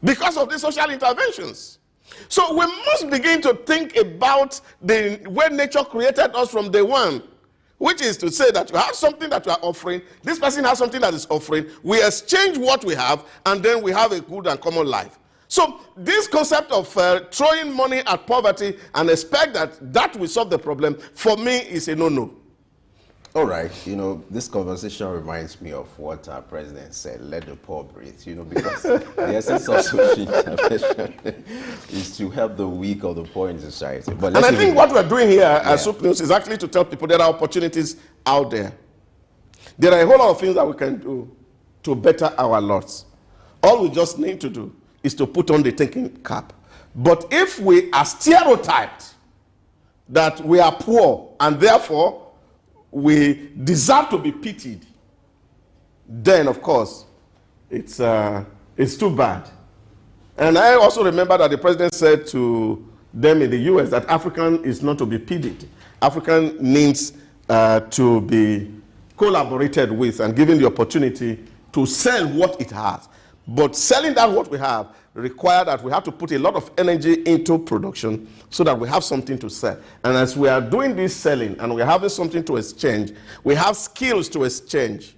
[SPEAKER 2] because of the social interventions. So we must begin to think about the way nature created us from day one, which is to say that you have something that you are offering, this person has something that is offering, we exchange what we have, and then we have a good and common life. So this concept of throwing money at poverty and expect that will solve the problem, for me, is a no-no.
[SPEAKER 8] All right, this conversation reminds me of what our president said, let the poor breathe, because the essence of social intervention is to help the weak or the poor in society. But
[SPEAKER 2] and I think what we're doing here at Soup News is actually to tell people there are opportunities out there. There are a whole lot of things that we can do to better our lots. All we just need to do is to put on the thinking cap. But if we are stereotyped that we are poor and therefore we deserve to be pitied, then of course it's too bad. And I also remember that the president said to them in the US that African is not to be pitied. African needs to be collaborated with and given the opportunity to sell what it has. But selling that what we have requires that we have to put a lot of energy into production so that we have something to sell. And as we are doing this selling and we're having something to exchange, we have skills to exchange,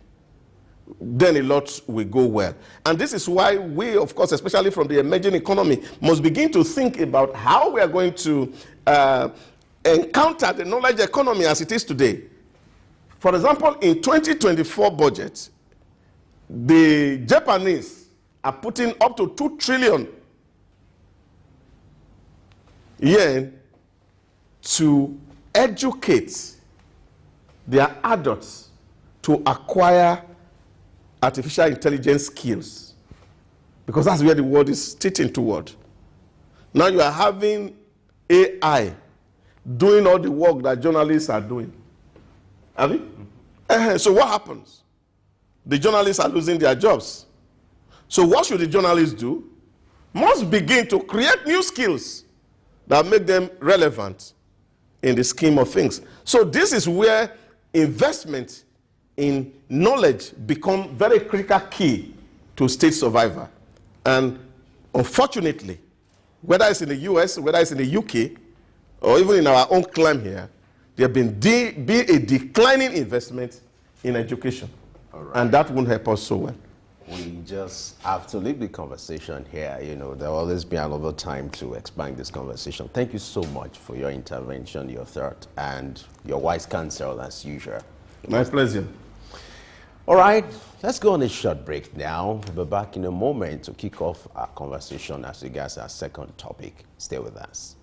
[SPEAKER 2] then a lot will go well. And this is why we, of course, especially from the emerging economy, must begin to think about how we are going to encounter the knowledge economy as it is today. For example, in 2024 budget, the Japanese are putting up to 2 trillion yen to educate their adults to acquire artificial intelligence skills, because that's where the world is tilting toward. Now you are having AI doing all the work that journalists are doing. Have you? So what happens? The journalists are losing their jobs. So what should the journalists do? Must begin to create new skills that make them relevant in the scheme of things. So this is where investment in knowledge become very critical key to state survival. And unfortunately, whether it's in the US, whether it's in the UK, or even in our own climate here, there have been a declining investment in education. And that won't help us so well.
[SPEAKER 8] We just have to leave the conversation here. There will always be another time to expand this conversation. Thank you so much for your intervention, your thought, and your wise counsel as usual.
[SPEAKER 2] My pleasure.
[SPEAKER 8] All right, let's go on a short break now. We'll be back in a moment to kick off our conversation as regards our second topic. Stay with us.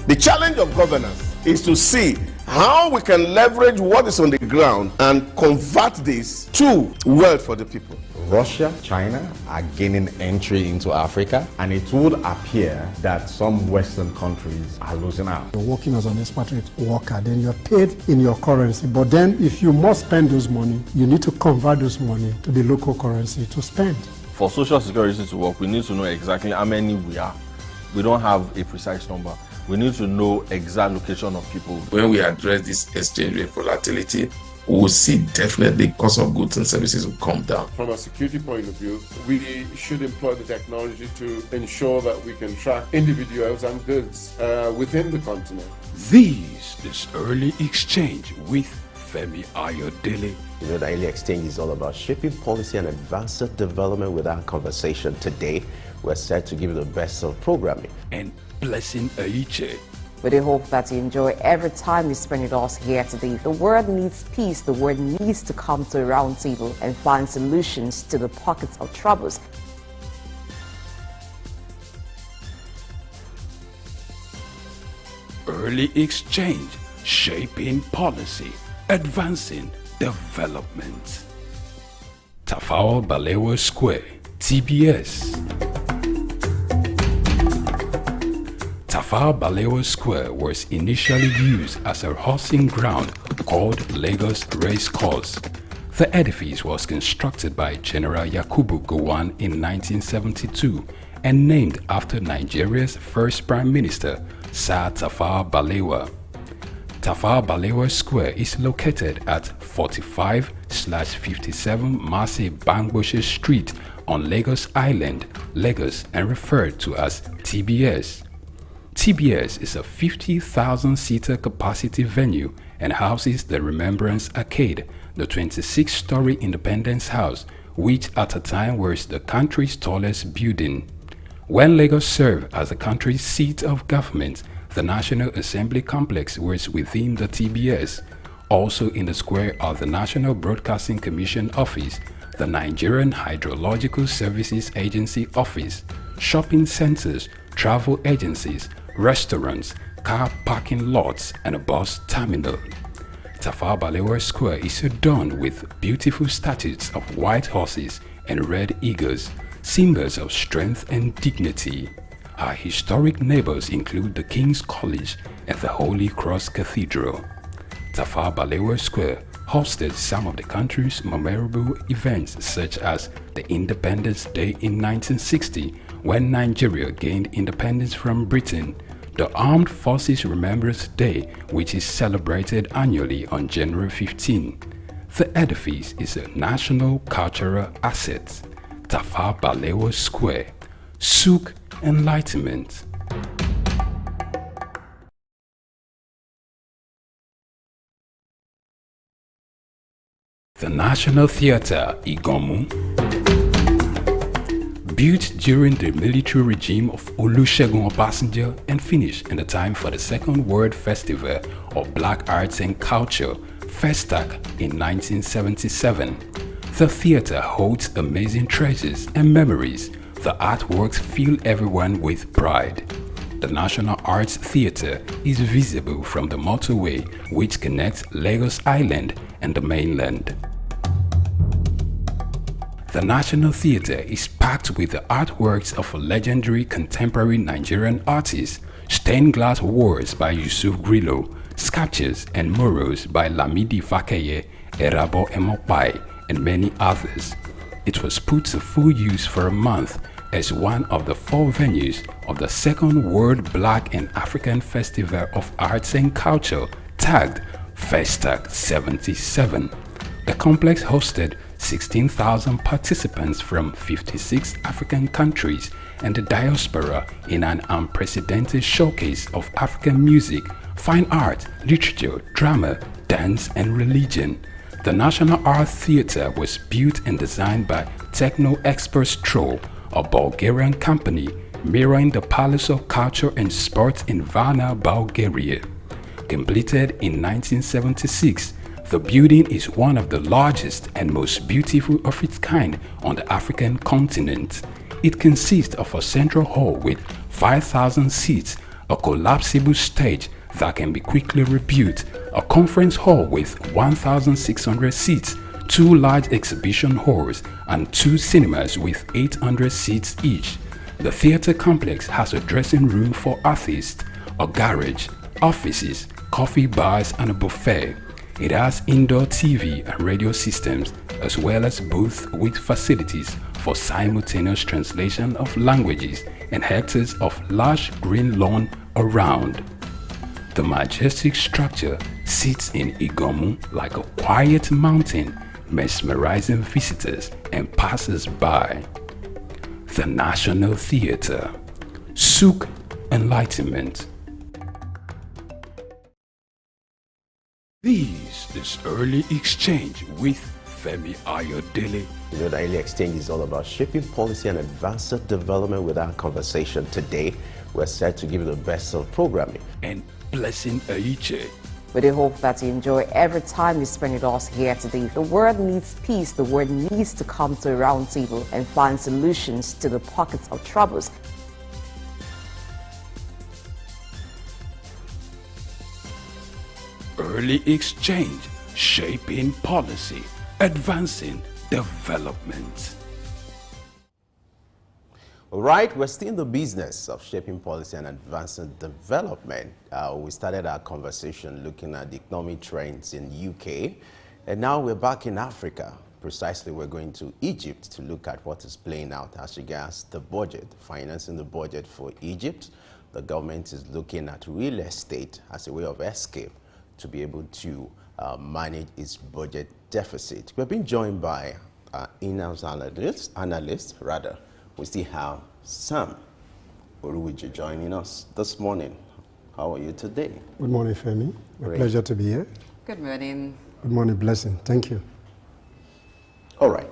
[SPEAKER 2] The challenge of governance is to see how we can leverage what is on the ground and convert this to wealth for the people.
[SPEAKER 3] Russia, China are gaining entry into Africa, and it would appear that some Western countries are losing out.
[SPEAKER 4] You're working as an expatriate worker, then you're paid in your currency. But then if you must spend those money, you need to convert those money to the local currency to spend.
[SPEAKER 5] For Social Security to work, we need to know exactly how many we are. We don't have a precise number. We need to know exact location of people.
[SPEAKER 6] When we address this exchange rate volatility, we will see definitely cost of goods and services will come down.
[SPEAKER 7] From a security point of view, we should employ the technology to ensure that we can track individuals and goods within the continent.
[SPEAKER 1] This is Early Exchange with Femi Ayodele.
[SPEAKER 8] You know, the Early Exchange is all about shaping policy and advancing development. With our conversation today, we're set to give you the best of programming.
[SPEAKER 1] And Blessing Aiche.
[SPEAKER 9] We do hope that you enjoy every time you spend with us here today. The world needs peace. The world needs to come to a round table and find solutions to the pockets of troubles.
[SPEAKER 1] Early Exchange, shaping policy, advancing development. Tafawa Balewa Square, TBS. Tafawa Balewa Square was initially used as a horsing ground called Lagos Race Course. The edifice was constructed by General Yakubu Gowon in 1972 and named after Nigeria's first Prime Minister, Sir Tafawa Balewa. Tafawa Balewa Square is located at 45/57 Mase Bangboshe Street on Lagos Island, Lagos, and referred to as TBS. TBS is a 50,000-seater capacity venue and houses the Remembrance Arcade, the 26-story Independence House, which at a time was the country's tallest building. When Lagos served as the country's seat of government, the National Assembly Complex was within the TBS. Also in the square are the National Broadcasting Commission Office, the Nigerian Hydrological Services Agency Office, shopping centers, travel agencies, restaurants, car parking lots, and a bus terminal. Tafawa Balewa Square is adorned with beautiful statues of white horses and red eagles, symbols of strength and dignity. Our historic neighbors include the King's College and the Holy Cross Cathedral. Tafawa Balewa Square hosted some of the country's memorable events, such as the Independence Day in 1960, when Nigeria gained independence from Britain, the Armed Forces Remembrance Day, which is celebrated annually on January 15. The edifice is a national cultural asset. Tafawa Balewa Square, Souk Enlightenment. The National Theatre, Igomu. Built during the military regime of Olusegun Obasanjo and finished in the time for the Second World Festival of Black Arts and Culture, FESTAC, in 1977. The theatre holds amazing treasures and memories. The artworks fill everyone with pride. The National Arts Theatre is visible from the motorway which connects Lagos Island and the mainland. The National Theatre is packed with the artworks of legendary contemporary Nigerian artists, stained glass walls by Yusuf Grillo, sculptures and murals by Lamidi Fakeye, Erabo Emopai, and many others. It was put to full use for a month as one of the 4 venues of the Second World Black and African Festival of Arts and Culture, tagged FESTAC 77. The complex hosted 16,000 participants from 56 African countries and the diaspora in an unprecedented showcase of African music, fine art, literature, drama, dance, and religion. The National Art Theatre was built and designed by Techno Experts Troll, a Bulgarian company, mirroring the Palace of Culture and Sports in Varna, Bulgaria. Completed in 1976, the building is one of the largest and most beautiful of its kind on the African continent. It consists of a central hall with 5,000 seats, a collapsible stage that can be quickly rebuilt, a conference hall with 1,600 seats, 2 large exhibition halls, and 2 cinemas with 800 seats each. The theater complex has a dressing room for artists, a garage, offices, coffee bars, and a buffet. It has indoor TV and radio systems, as well as booths with facilities for simultaneous translation of languages and hectares of large green lawn around. The majestic structure sits in Igomu like a quiet mountain, mesmerizing visitors and passers-by. The National Theatre, Souk Enlightenment. This early exchange with Femi Ayodele.
[SPEAKER 8] You know, the early exchange is all about shaping policy and advancing development. With our conversation today, we're set to give you the best of programming.
[SPEAKER 1] And Blessing Aiche.
[SPEAKER 9] We do hope that you enjoy every time you spend with us here today. The world needs peace. The world needs to come to a round table and find solutions to the pockets of troubles.
[SPEAKER 1] Early exchange, shaping policy, advancing development.
[SPEAKER 8] All right, we're still in the business of shaping policy and advancing development. We started our conversation looking at the economic trends in UK, and now we're back in Africa. Precisely, we're going to Egypt to look at what is playing out as regards the budget, financing the budget for Egypt. The government is looking at real estate as a way of escape to be able to manage its budget deficit. We're being joined by in-house analysts. We still have Sam Oruwiji joining us this morning. How are you today?
[SPEAKER 4] Good morning, Femi. A pleasure to be here.
[SPEAKER 9] Good morning.
[SPEAKER 4] Good morning, Blessing. Thank you.
[SPEAKER 8] All right.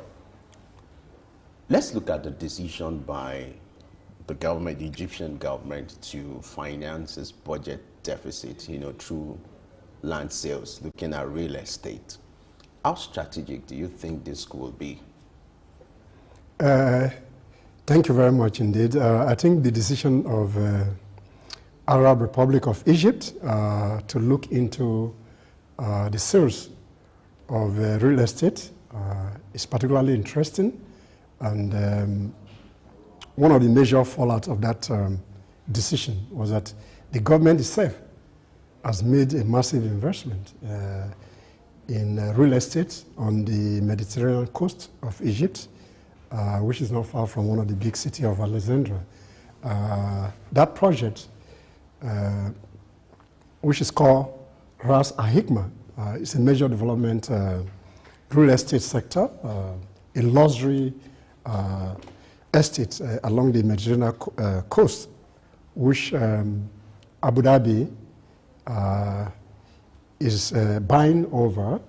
[SPEAKER 8] Let's look at the decision by the government, the Egyptian government, to finance its budget deficit, through land sales, looking at real estate. How strategic do you think this will be?
[SPEAKER 4] Thank you very much indeed. I think the decision of Arab Republic of Egypt to look into the sales of real estate is particularly interesting, and one of the major fallout of that decision was that the government itself has made a massive investment in real estate on the Mediterranean coast of Egypt, which is not far from one of the big cities of Alexandria. That project, which is called Ras Al Hikma, is a major development real estate sector, a luxury estate along the Mediterranean coast, which Abu Dhabi is buying over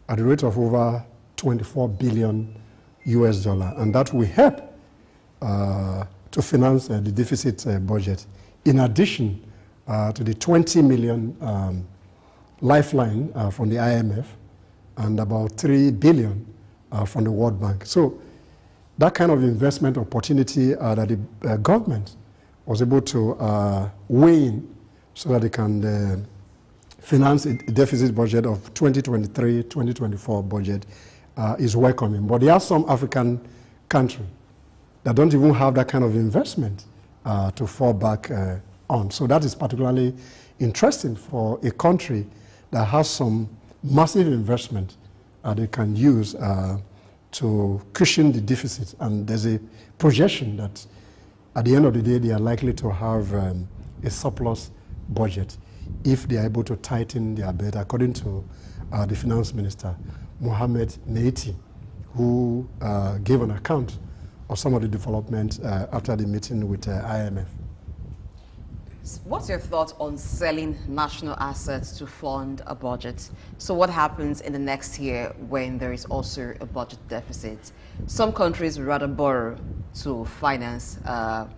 [SPEAKER 4] at the rate of over 24 billion US dollar, and that will help to finance the deficit budget, in addition to the 20 million lifeline from the IMF and about 3 billion from the World Bank. So that kind of investment opportunity that the government was able to weigh in so that they can finance a deficit budget of 2023-2024 budget is welcoming. But there are some African countries that don't even have that kind of investment to fall back on. So that is particularly interesting for a country that has some massive investment they can use to cushion the deficit. And there's a projection that at the end of the day, they are likely to have a surplus budget if they are able to tighten their belt, according to the finance minister, Mohamed Neiti, who gave an account of some of the development after the meeting with IMF.
[SPEAKER 9] What's your thoughts on selling national assets to fund a budget? So what happens in the next year when there is also a budget deficit? Some countries would rather borrow to finance a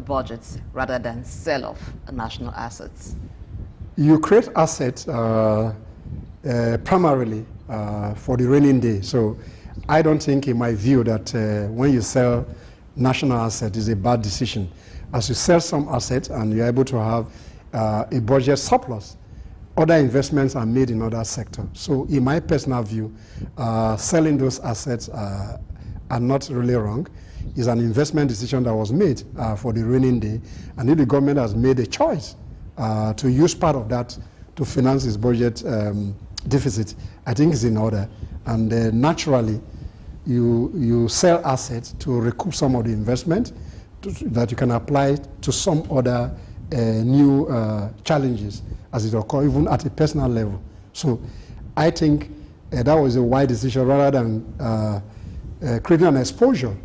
[SPEAKER 9] budget rather than sell off national assets.
[SPEAKER 4] You create assets primarily for the rainy day. So I don't think, in my view, that when you sell national asset is a bad decision. As you sell some assets and you're able to have a budget surplus, other investments are made in other sectors. So in my personal view, selling those assets are not really wrong. It's an investment decision that was made for the rainy day, and if the government has made a choice to use part of that to finance its budget deficit, I think it's in order. And naturally, you sell assets to recoup some of the investment that you can apply to some other new challenges as it occurs, even at a personal level. So I think that was a wise decision rather than creating an exposure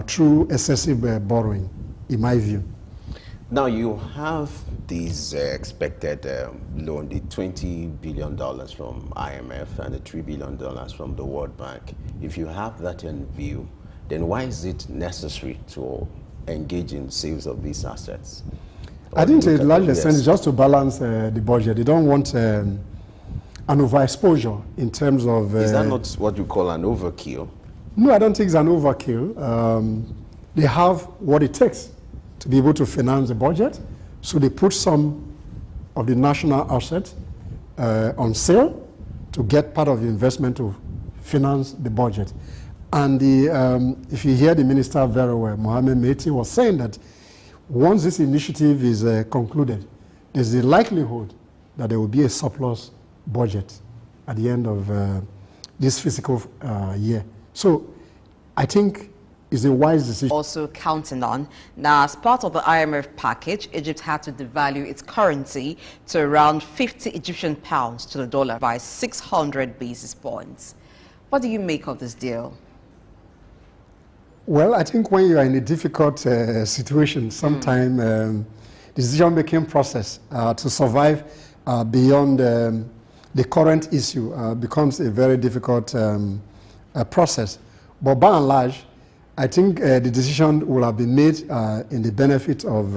[SPEAKER 4] through excessive borrowing, in my view.
[SPEAKER 8] Now you have these expected loan, the $20 billion from IMF and the $3 billion from the World Bank. If you have that in view, then why is it necessary to engage in sales of these assets?
[SPEAKER 4] I think to a large extent it's just to balance the budget. They don't want an overexposure in terms of...
[SPEAKER 8] is that not what you call an overkill?
[SPEAKER 4] No, I don't think it's an overkill. They have what it takes to be able to finance the budget. So they put some of the national assets on sale to get part of the investment to finance the budget. And if you hear the minister very well, Mohamed Meiti was saying that once this initiative is concluded, there's a likelihood that there will be a surplus budget at the end of this fiscal year. So I think it's a wise decision.
[SPEAKER 9] Also counting on, now as part of the IMF package, Egypt had to devalue its currency to around 50 Egyptian pounds to the dollar by 600 basis points. What do you make of this deal?
[SPEAKER 4] Well, I think when you are in a difficult situation, sometimes the decision-making process to survive beyond the current issue becomes a very difficult process. But by and large, I think the decision will have been made in the benefit of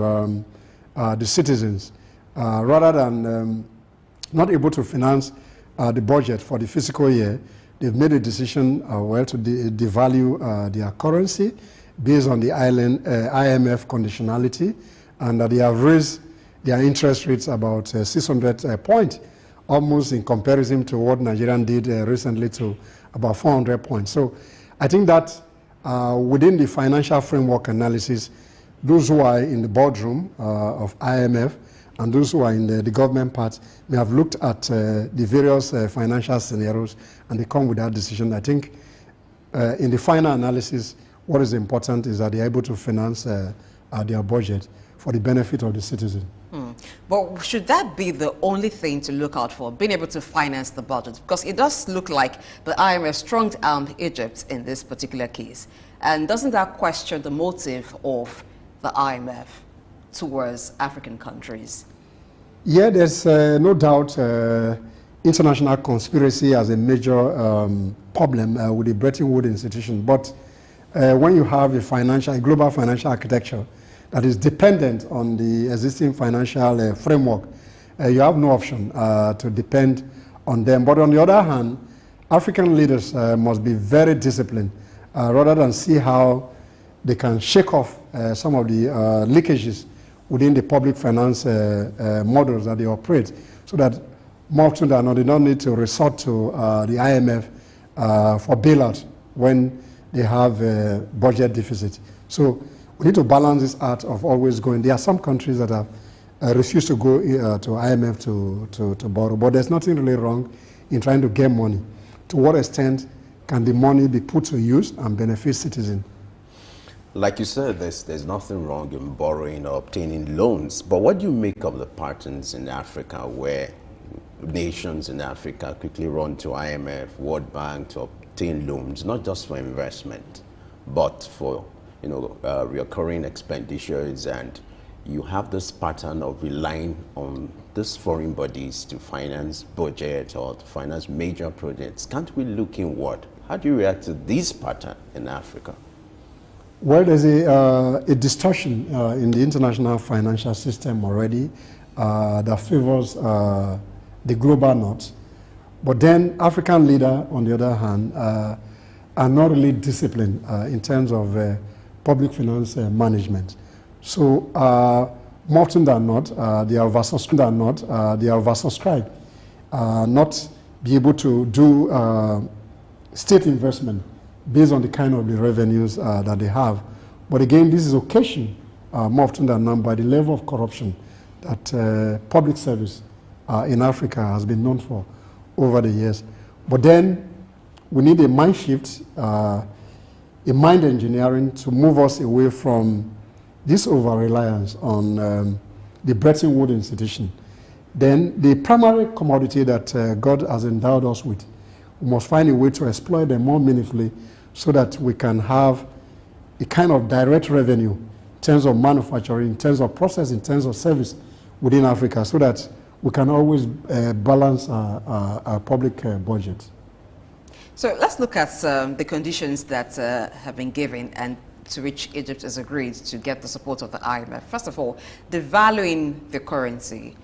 [SPEAKER 4] the citizens, rather than not able to finance the budget for the fiscal year. They've made a decision to devalue their currency based on the IMF conditionality, and they have raised their interest rates about 600 points, almost in comparison to what Nigeria did recently to about 400 points. So I think that within the financial framework analysis, those who are in the boardroom of IMF and those who are in the government part may have looked at the various financial scenarios and they come with that decision. I think in the final analysis, what is important is that they're able to finance their budget for the benefit of the citizen.
[SPEAKER 9] But should that be the only thing to look out for, being able to finance the budget? Because it does look like the IMF strong-armed Egypt in this particular case. And doesn't that question the motive of the IMF towards African countries?
[SPEAKER 4] Yeah, there's no doubt international conspiracy as a major problem with the Bretton Woods institution. But when you have a global financial architecture that is dependent on the existing financial framework, you have no option to depend on them. But on the other hand, African leaders must be very disciplined rather than see how they can shake off some of the leakages within the public finance models that they operate, so that more often than not, they don't need to resort to the IMF for bailout when they have a budget deficit. So we need to balance this out of always going. There are some countries that have refused to go to IMF to borrow, but there's nothing really wrong in trying to get money. To what extent can the money be put to use and benefit citizens?
[SPEAKER 8] Like you said, there's nothing wrong in borrowing or obtaining loans, but what do you make of the patterns in Africa where nations in Africa quickly run to IMF, World Bank to obtain loans, not just for investment, but for recurring expenditures, and you have this pattern of relying on these foreign bodies to finance budget or to finance major projects? Can't we look inward? How do you react to this pattern in Africa?
[SPEAKER 4] Well, there's a distortion in the international financial system already that favors the global north. But then African leaders, on the other hand, are not really disciplined in terms of public finance management. So more often than not, they are oversubscribed, not be able to do state investment based on the kind of the revenues that they have. But again, this is occasioned more often than not by the level of corruption that public service in Africa has been known for over the years. But then we need a mind shift, a mind engineering to move us away from this over-reliance on the Bretton Woods institution. Then the primary commodity that God has endowed us with, we must find a way to exploit them more meaningfully so that we can have a kind of direct revenue in terms of manufacturing, in terms of process, in terms of service within Africa, so that we can always balance our public budget.
[SPEAKER 9] So let's look at the conditions that have been given and to which Egypt has agreed to get the support of the IMF. First of all, devaluing the currency,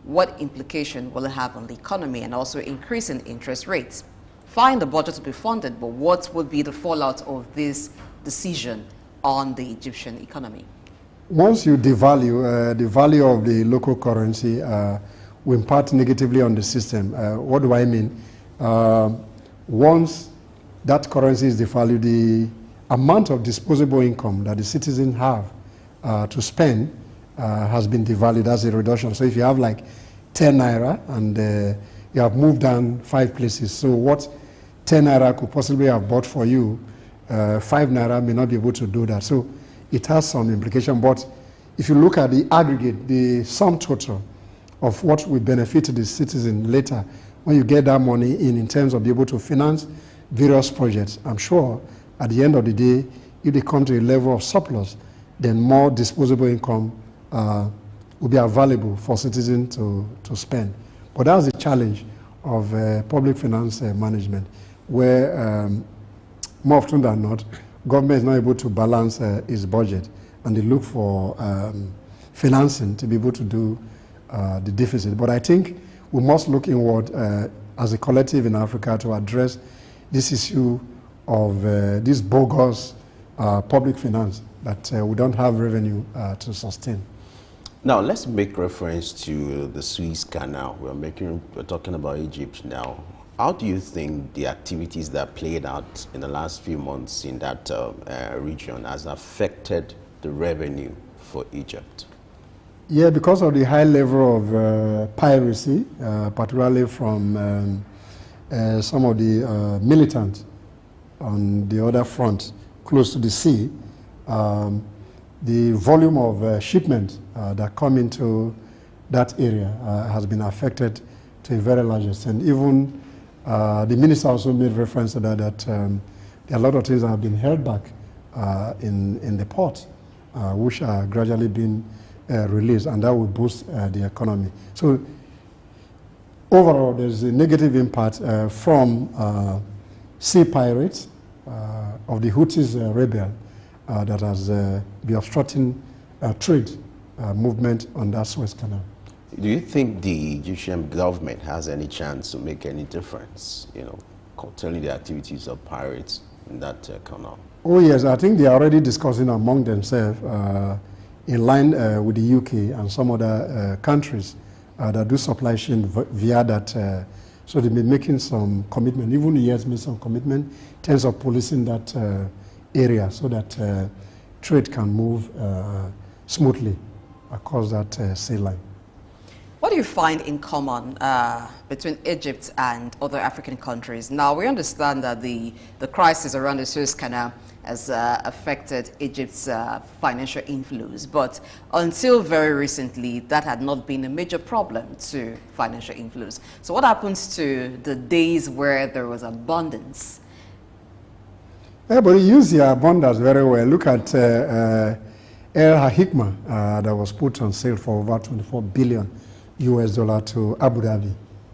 [SPEAKER 9] what implication will it have on the economy, and also increasing interest rates? Fine, the budget to be funded, but what would be the fallout of this decision on the Egyptian economy?
[SPEAKER 4] Once you devalue, the value of the local currency will impact negatively on the system. What do I mean? Once that currency is devalued, the amount of disposable income that the citizens have to spend has been devalued as a reduction. So if you have like 10 naira and you have moved down 5 places, so what 10 naira could possibly have bought for you, 5 naira may not be able to do that. So it has some implication. But if you look at the aggregate, the sum total of what will benefit the citizen later, when you get that money in terms of being able to finance various projects, I'm sure at the end of the day, if they come to a level of surplus, then more disposable income will be available for citizens to spend. But that's the challenge of public finance management, where more often than not, government is not able to balance its budget, and they look for financing to be able to do the deficit. But I think we must look inward as a collective in Africa to address this issue of this bogus public finance that we don't have revenue to sustain.
[SPEAKER 8] Now, let's make reference to the Suez Canal. We're talking about Egypt now. How do you think the activities that played out in the last few months in that region has affected the revenue for Egypt?
[SPEAKER 4] Yeah, because of the high level of piracy, particularly from some of the militants on the other front, close to the sea, the volume of shipment that come into that area has been affected to a very large extent. Even the minister also made reference to that there are a lot of things that have been held back in the port, which are gradually being released, and that will boost the economy. So overall, there's a negative impact from sea pirates of the Houthis rebel that has been obstructing trade movement on that Suez Canal.
[SPEAKER 8] Do you think the Egyptian government has any chance to make any difference, curtailing the activities of pirates in that canal?
[SPEAKER 4] Oh yes, I think they are already discussing among themselves in line with the UK and some other countries that do supply chain via that. So they've been making some commitment. Even the US made some commitment in terms of policing that area so that trade can move smoothly across that sea line.
[SPEAKER 9] What do you find in common between Egypt and other African countries? Now, we understand that the crisis around the Suez Canal has affected Egypt's financial inflows, but until very recently, that had not been a major problem to financial inflows. So what happens to the days where there was abundance?
[SPEAKER 4] Yeah, but you use the abundance very well. Look at El Hikma that was put on sale for over $24 billion to Abu Dhabi.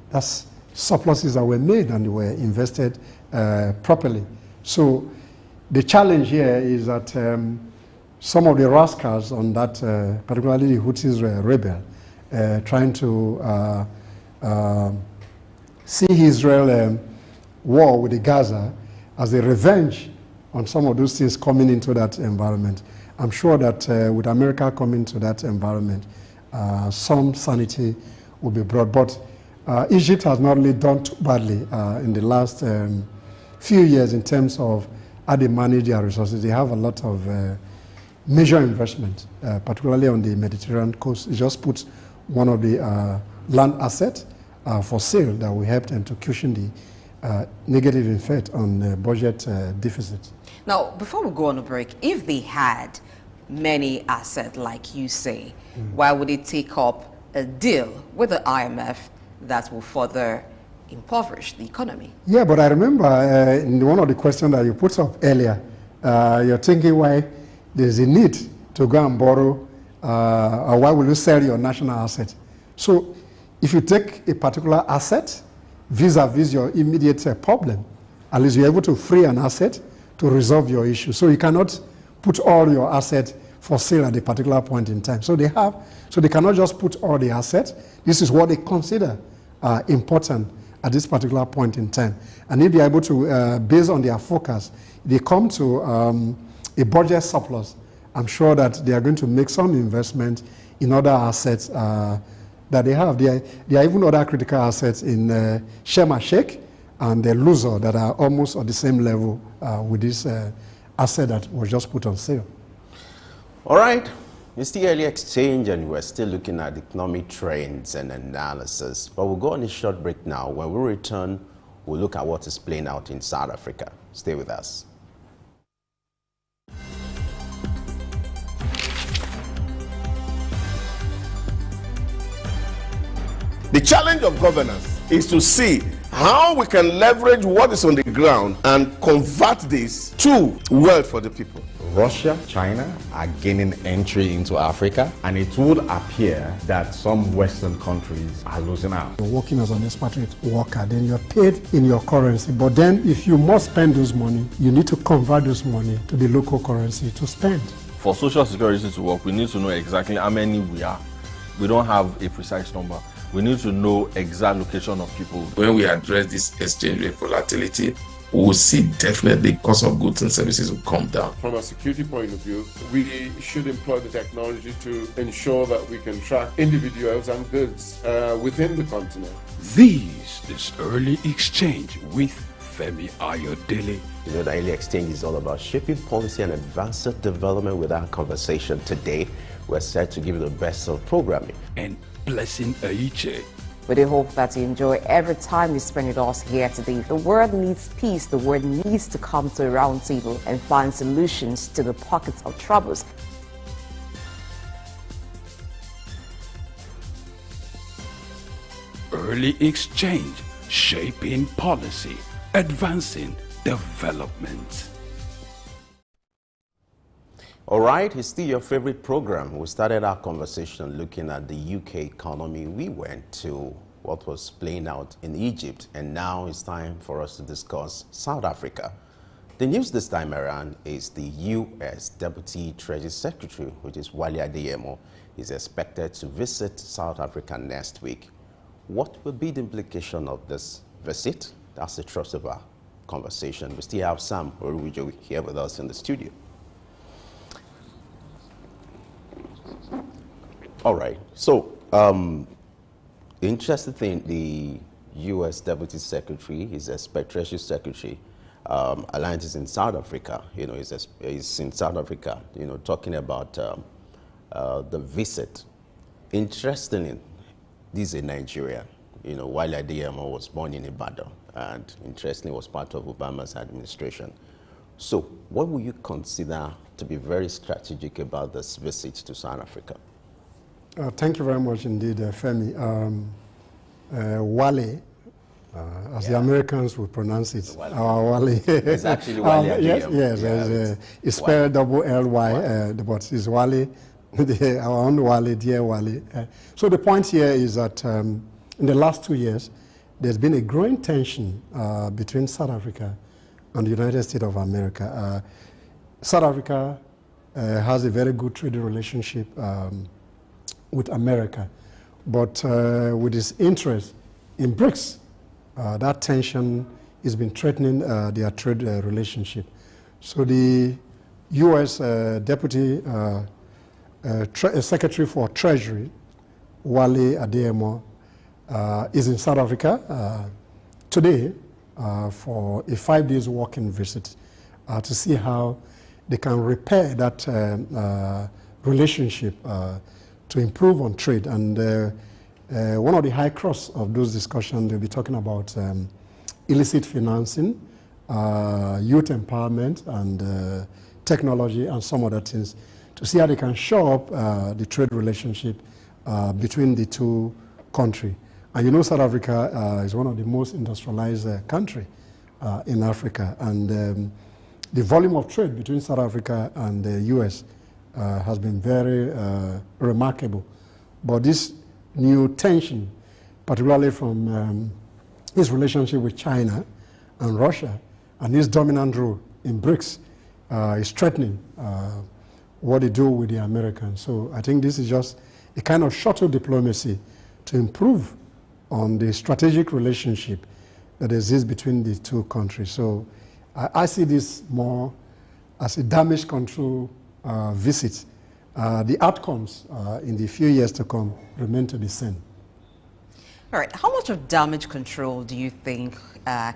[SPEAKER 4] That's surpluses that were made and they were invested properly. So the challenge here is that some of the rascals on that, particularly the Houthis rebel, trying to see Israel war with the Gaza as a revenge on some of those things coming into that environment. I'm sure that with America coming to that environment, some sanity will be brought. But Egypt has not really done too badly in the last few years in terms of how they manage their resources. They have a lot of major investment, particularly on the Mediterranean coast. It just puts one of the land assets for sale that will help them to cushion the negative effect on budget deficits.
[SPEAKER 9] Now, before we go on a break, if they had many assets, like you say, why would they take up a deal with the IMF that will further impoverish the economy?
[SPEAKER 4] Yeah, but I remember in one of the questions that you put up earlier, you're thinking why there's a need to go and borrow, or why will you sell your national asset? So if you take a particular asset vis-a-vis your immediate problem, at least you're able to free an asset to resolve your issue. So you cannot put all your assets for sale at a particular point in time. So they cannot just put all the assets. This is what they consider important at this particular point in time. And if they're able to, based on their focus, they come to a budget surplus, I'm sure that they are going to make some investment in other assets that they have. There are even other critical assets in Sharm el-Sheikh and the Luxor that are almost at the same level with this asset that was just put on sale.
[SPEAKER 8] All right, it's the early exchange and we're still looking at economic trends and analysis. But we'll go on a short break now. When we return, we'll look at what is playing out in South Africa. Stay with us.
[SPEAKER 2] The challenge of governance is to see how we can leverage what is on the ground and convert this to wealth for the people.
[SPEAKER 3] Russia, China are gaining entry into Africa, and it would appear that some Western countries are losing out.
[SPEAKER 4] You're working as an expatriate worker, then you're paid in your currency. But then if you must spend those money, you need to convert those money to the local currency to spend.
[SPEAKER 5] For Social Security to work, we need to know exactly how many we are. We don't have a precise number. We need to know exact location of people.
[SPEAKER 6] When we address this exchange rate volatility, we will see definitely cost of goods and services will come down.
[SPEAKER 7] From a security point of view, we should employ the technology to ensure that we can track individuals and goods within the continent.
[SPEAKER 1] This is Early Exchange with Femi Ayodele.
[SPEAKER 8] You know, the Early Exchange is all about shaping policy and advancing development. With our conversation today, we're set to give you the best of programming.
[SPEAKER 1] And Blessing Aiche.
[SPEAKER 9] We do hope that you enjoy every time you spend with us here today. The world needs peace. The world needs to come to a round table and find solutions to the pockets of troubles.
[SPEAKER 1] Early Exchange, shaping policy, advancing development.
[SPEAKER 8] All right, it's still your favorite program. We started our conversation looking at the UK economy. We went to what was playing out in Egypt, and now it's time for us to discuss South Africa. The news this time around is the U.S. Deputy Treasury Secretary, which is Wale Adeyemo, is expected to visit South Africa next week. What will be the implication of this visit? That's the thrust of our conversation. We still have Sam Oruwijo here with us in the studio. All right. So, the interesting thing, the U.S. Deputy Secretary, his Treasury Secretary, alliances in South Africa, you know, is in South Africa, you know, talking about the visit. Interestingly, this is a Nigerian. You know, Wale Adeyemo was born in Ibadan, and interestingly was part of Obama's administration. So, what would you consider to be very strategic about this visit to South Africa?
[SPEAKER 4] Thank you very much indeed, Femi. Wale, as the Americans would pronounce it, Wale.
[SPEAKER 8] It's actually Wale.
[SPEAKER 4] Yes, it's spelled double-L-Y, but it's Wale, our own Wale, dear Wale. So the point here is that in the last 2 years, there's been a growing tension between South Africa and the United States of America. South Africa has a very good trading relationship with America, but with its interest in BRICS, that tension has been threatening their trade relationship. So the U.S. Deputy Secretary for Treasury, Wale Adeyemo, is in South Africa today for a 5-day walking visit to see how they can repair that relationship to improve on trade. And one of the high cross of those discussions, they'll be talking about illicit financing, youth empowerment, and technology, and some other things, to see how they can show up the trade relationship between the two countries. And you know, South Africa is one of the most industrialized countries in Africa, and the volume of trade between South Africa and the U.S. has been very remarkable. But this new tension, particularly from his relationship with China and Russia, and his dominant role in BRICS, is threatening what they do with the Americans. So I think this is just a kind of shuttle diplomacy to improve on the strategic relationship that exists between the two countries. So I see this more as a damage control visit. The outcomes in the few years to come remain to be seen.
[SPEAKER 9] All right, how much of damage control do you think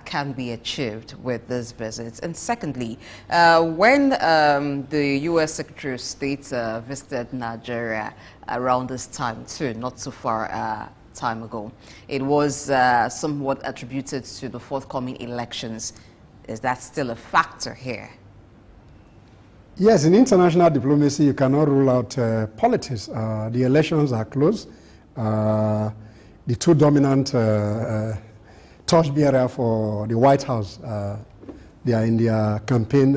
[SPEAKER 9] can be achieved with this visit? And secondly, when the U.S. Secretary of State visited Nigeria around this time too, not so far time ago, it was somewhat attributed to the forthcoming elections. Is that still a factor here?
[SPEAKER 4] Yes, in international diplomacy, you cannot rule out politics. The elections are close. The two dominant torchbearers for the White House, they are in their campaign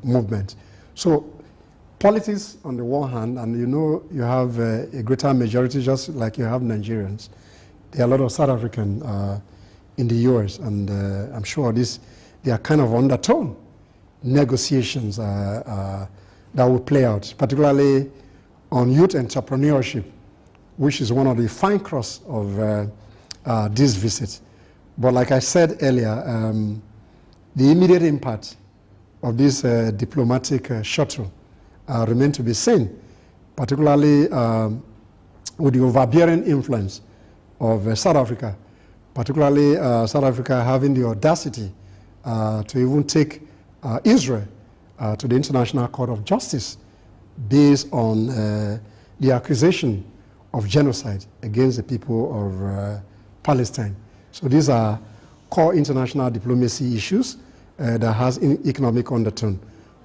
[SPEAKER 4] movement. So politics on the one hand, and you know you have a greater majority, just like you have Nigerians. There are a lot of South Africans in the US, and I'm sure they are kind of undertone negotiations that will play out, particularly on youth entrepreneurship, which is one of the fine cross of this visit. But like I said earlier, the immediate impact of this diplomatic shuttle remain to be seen, particularly with the overbearing influence of South Africa, particularly South Africa having the audacity to even take Israel to the International Court of Justice based on the accusation of genocide against the people of Palestine. So these are core international diplomacy issues that has economic undertone.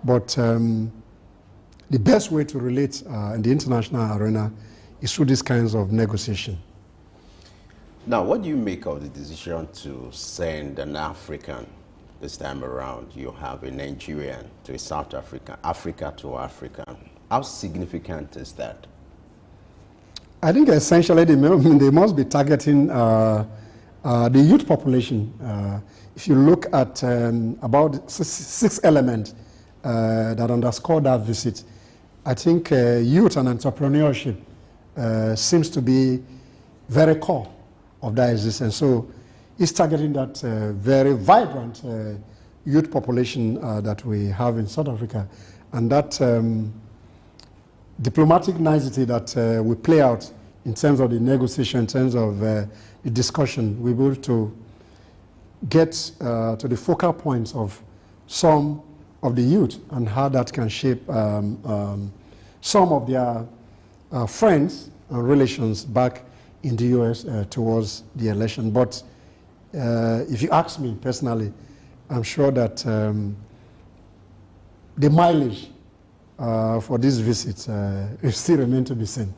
[SPEAKER 4] But the best way to relate in the international arena is through these kinds of negotiation.
[SPEAKER 8] Now, what do you make of the decision to send an African this time around? You have a Nigerian to a South African, Africa to Africa. How significant is that?
[SPEAKER 4] I think essentially they must be targeting the youth population. If you look at about six elements that underscore that visit, I think youth and entrepreneurship seems to be very core of that existence. So it's targeting that very vibrant youth population that we have in South Africa, and that diplomatic nicety that we play out in terms of the negotiation, in terms of the discussion, we're able to get to the focal points of some of the youth and how that can shape some of their friends and relations back in the U.S. Towards the election. But if you ask me personally, I'm sure that the mileage for this visit still remains to be seen.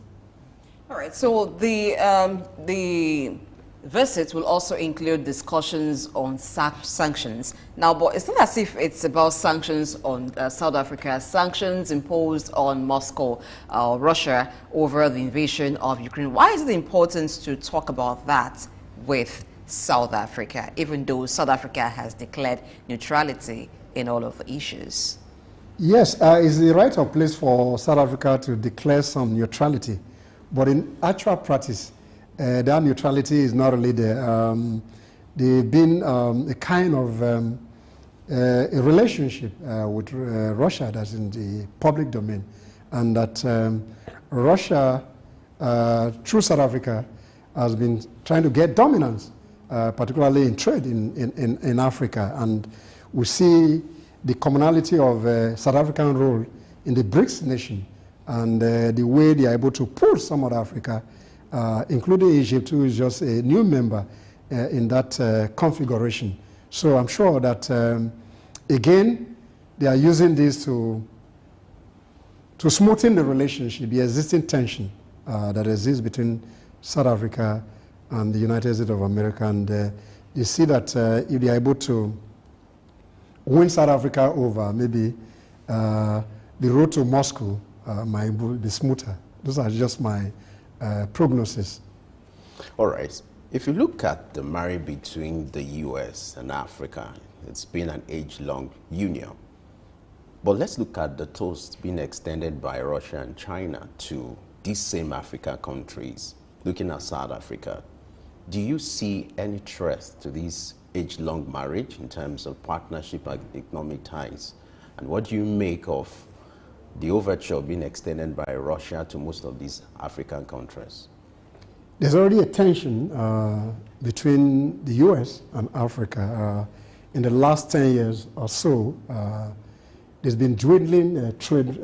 [SPEAKER 9] All right, so the visit will also include discussions on sanctions. Now, but it's not as if it's about sanctions on South Africa, sanctions imposed on Moscow, Russia, over the invasion of Ukraine. Why is it important to talk about that with South Africa, even though South Africa has declared neutrality in all of the issues?
[SPEAKER 4] Yes, it's the right of place for South Africa to declare some neutrality. But in actual practice, that neutrality is not really there. They've been a kind of a relationship with Russia that's in the public domain, and that Russia, through South Africa, has been trying to get dominance, particularly in trade in Africa. And we see the commonality of South African role in the BRICS nation, and the way they are able to pull some of Africa, including Egypt, who is just a new member in that configuration. So I'm sure that, again, they are using this to smoothen the relationship, the existing tension that exists between South Africa and the United States of America. And you see that if they are able to win South Africa over, maybe the road to Moscow might be smoother. Those are just my prognosis.
[SPEAKER 8] All right. If you look at the marriage between the U.S. and Africa, it's been an age-long union. But let's look at the toast being extended by Russia and China to these same African countries, looking at South Africa. Do you see any threat to this age-long marriage in terms of partnership and economic ties? And what do you make of the overture being extended by Russia to most of these African countries?
[SPEAKER 4] There's already a tension between the U.S. and Africa. In the last 10 years or so, there's been dwindling trade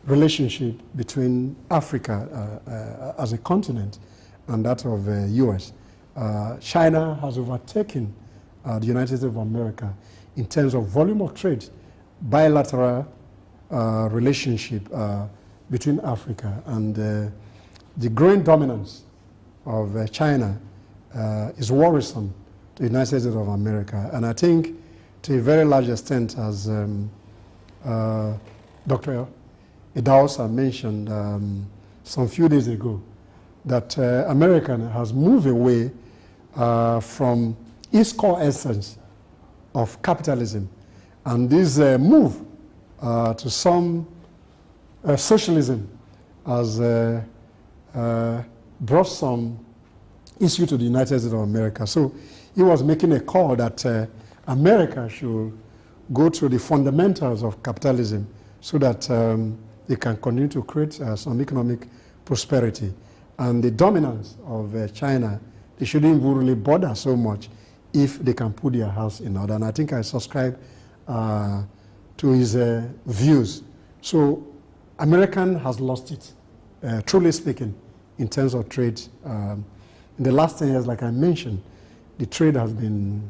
[SPEAKER 4] relationship between Africa as a continent and that of the U.S. China has overtaken the United States of America in terms of volume of trade, bilateral relationship between Africa, and the growing dominance of China is worrisome to the United States of America. And I think to a very large extent, as Dr. Idahosa mentioned some few days ago, that America has moved away from its core essence of capitalism. And this move to some socialism has brought some issue to the United States of America. So he was making a call that America should go to the fundamentals of capitalism so that they can continue to create some economic prosperity. And the dominance of China, they shouldn't even really bother so much if they can put their house in order. And I think I subscribe to his views. So American has lost it, truly speaking, in terms of trade. In the last 10 years, like I mentioned, the trade has been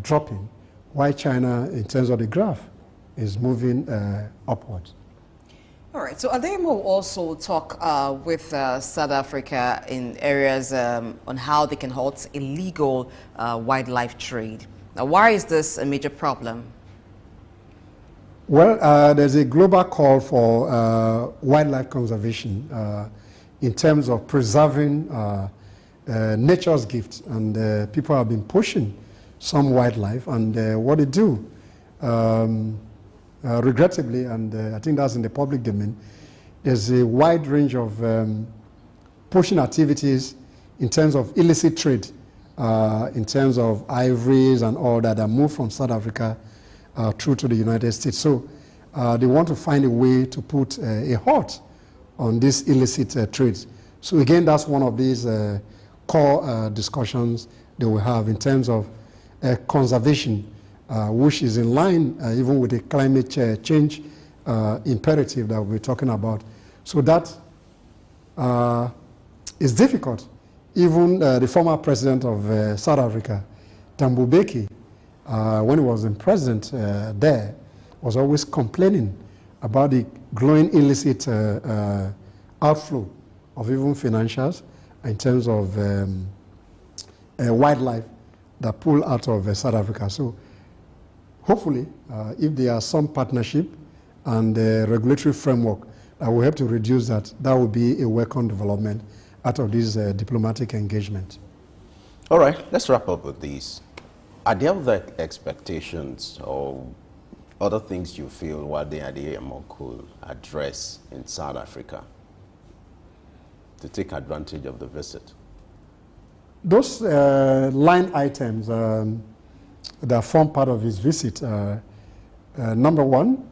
[SPEAKER 4] dropping, while China, in terms of the graph, is moving upwards.
[SPEAKER 9] All right, so Ademo will also talk with South Africa in areas on how they can halt illegal wildlife trade. Now, why is this a major problem?
[SPEAKER 4] Well, there's a global call for wildlife conservation in terms of preserving nature's gifts, and people have been pushing some wildlife, and what they do, regrettably, and I think that's in the public domain, there's a wide range of pushing activities in terms of illicit trade, in terms of ivories and all that move from South Africa through to the United States. So they want to find a way to put a halt on this illicit trades. So again, that's one of these core discussions that we have in terms of conservation, which is in line even with the climate change imperative that we're talking about. So that is difficult. Even the former president of South Africa, Thabo Mbeki, when he was in president there, was always complaining about the growing illicit outflow of even financials in terms of wildlife that pull out of South Africa. So hopefully, if there are some partnership and regulatory framework that will help to reduce that, that will be a welcome development out of this diplomatic engagement.
[SPEAKER 8] All right, let's wrap up with these. Are there other expectations or other things you feel what the ADMO could address in South Africa to take advantage of the visit?
[SPEAKER 4] Those line items, that form part of his visit. Number one,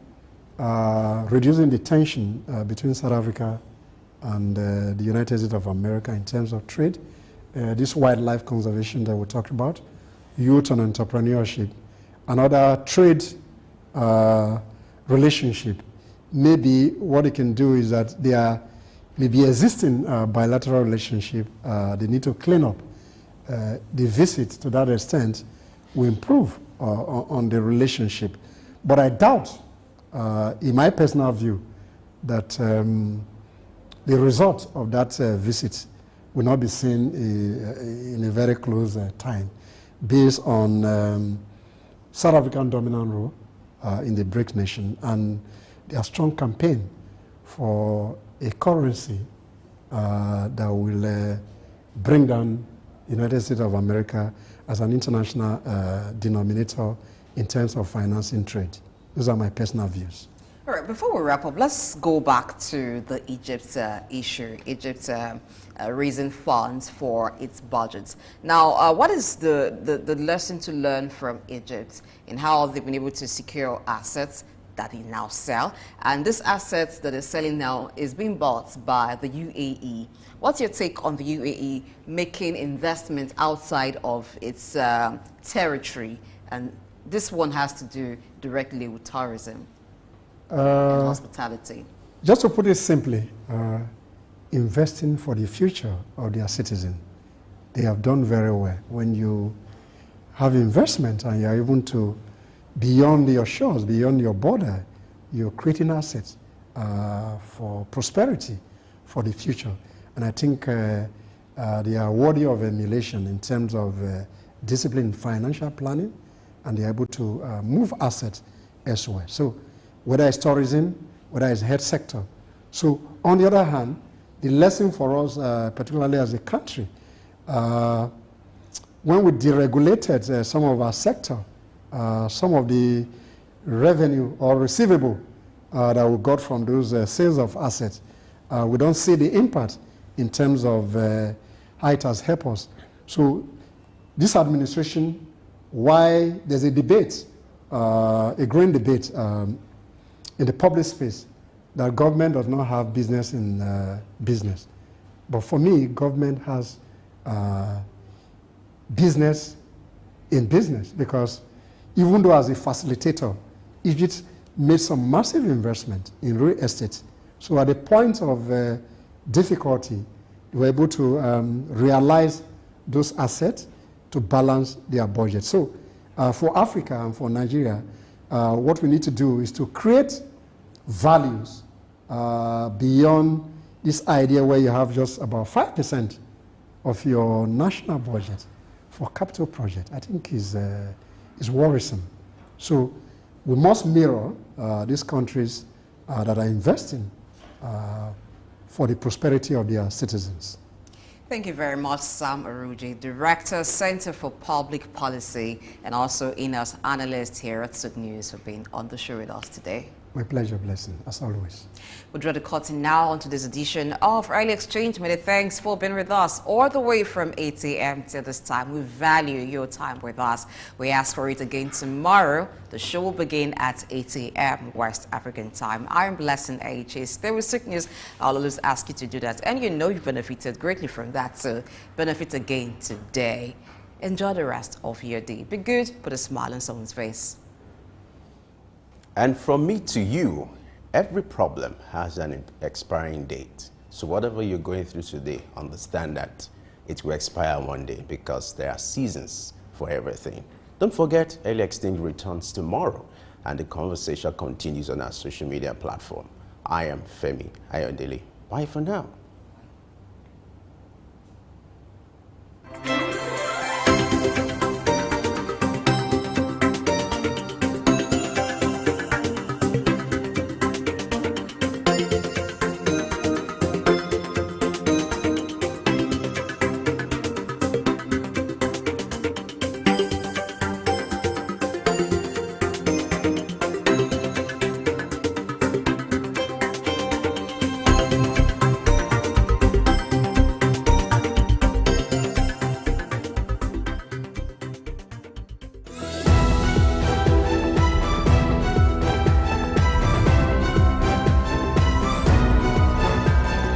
[SPEAKER 4] reducing the tension between South Africa and the United States of America in terms of trade, this wildlife conservation that we talked about, youth and entrepreneurship, and other trade relationship. Maybe what it can do is that there may be existing bilateral relationship. They need to clean up. The visit, to that extent, will improve on the relationship. But I doubt, in my personal view, that the result of that visit will not be seen in a very close time, based on South African dominant role in the BRICS nation and their strong campaign for a currency that will bring down the United States of America as an international denominator in terms of financing trade. Those are my personal views.
[SPEAKER 9] All right, before we wrap up, let's go back to the Egypt issue. Egypt raising funds for its budgets. Now, what is the lesson to learn from Egypt in how they've been able to secure assets that they now sell? And this assets that they're selling now is being bought by the UAE. What's your take on the UAE making investments outside of its territory? And this one has to do directly with tourism and hospitality.
[SPEAKER 4] Just to put it simply, investing for the future of their citizens. They have done very well. When you have investment and you're able to, beyond your shores, beyond your border, you're creating assets for prosperity for the future. And I think they are worthy of emulation in terms of disciplined financial planning, and they're able to move assets elsewhere. So whether it's tourism, whether it's health sector. So on the other hand, the lesson for us, particularly as a country, when we deregulated some of our sector, some of the revenue or receivable that we got from those sales of assets, we don't see the impact in terms of how it has helped us. So this administration, why there's a debate, a growing debate in the public space, that government does not have business in business. But for me, government has business in business, because even though as a facilitator, Egypt made some massive investment in real estate. So at the point of difficulty, they were able to realize those assets to balance their budget. So for Africa and for Nigeria, what we need to do is to create values beyond this idea where you have just about 5% of your national budget for capital project. I think is worrisome. So we must mirror these countries that are investing for the prosperity of their citizens.
[SPEAKER 9] Thank you very much, Sam Aruji, Director, Center for Public Policy, and also in-house analyst here at Sud News, for being on the show with us today.
[SPEAKER 4] My pleasure, blessing, as always.
[SPEAKER 9] We'll draw the curtain now onto this edition of Early Exchange. Many thanks for being with us all the way from 8 a.m. till this time. We value your time with us. We ask for it again tomorrow. The show will begin at 8 a.m. West African time. I am Blessing AHA. Stay with Sick News. I'll always ask you to do that. And you know you've benefited greatly from that, so benefit again today. Enjoy the rest of your day. Be good. Put a smile on someone's face.
[SPEAKER 8] And from me to you, every problem has an expiring date. So whatever you're going through today, understand that it will expire one day, because there are seasons for everything. Don't forget, Early Exchange returns tomorrow, and the conversation continues on our social media platform. I am Femi Ayodele. Bye for now.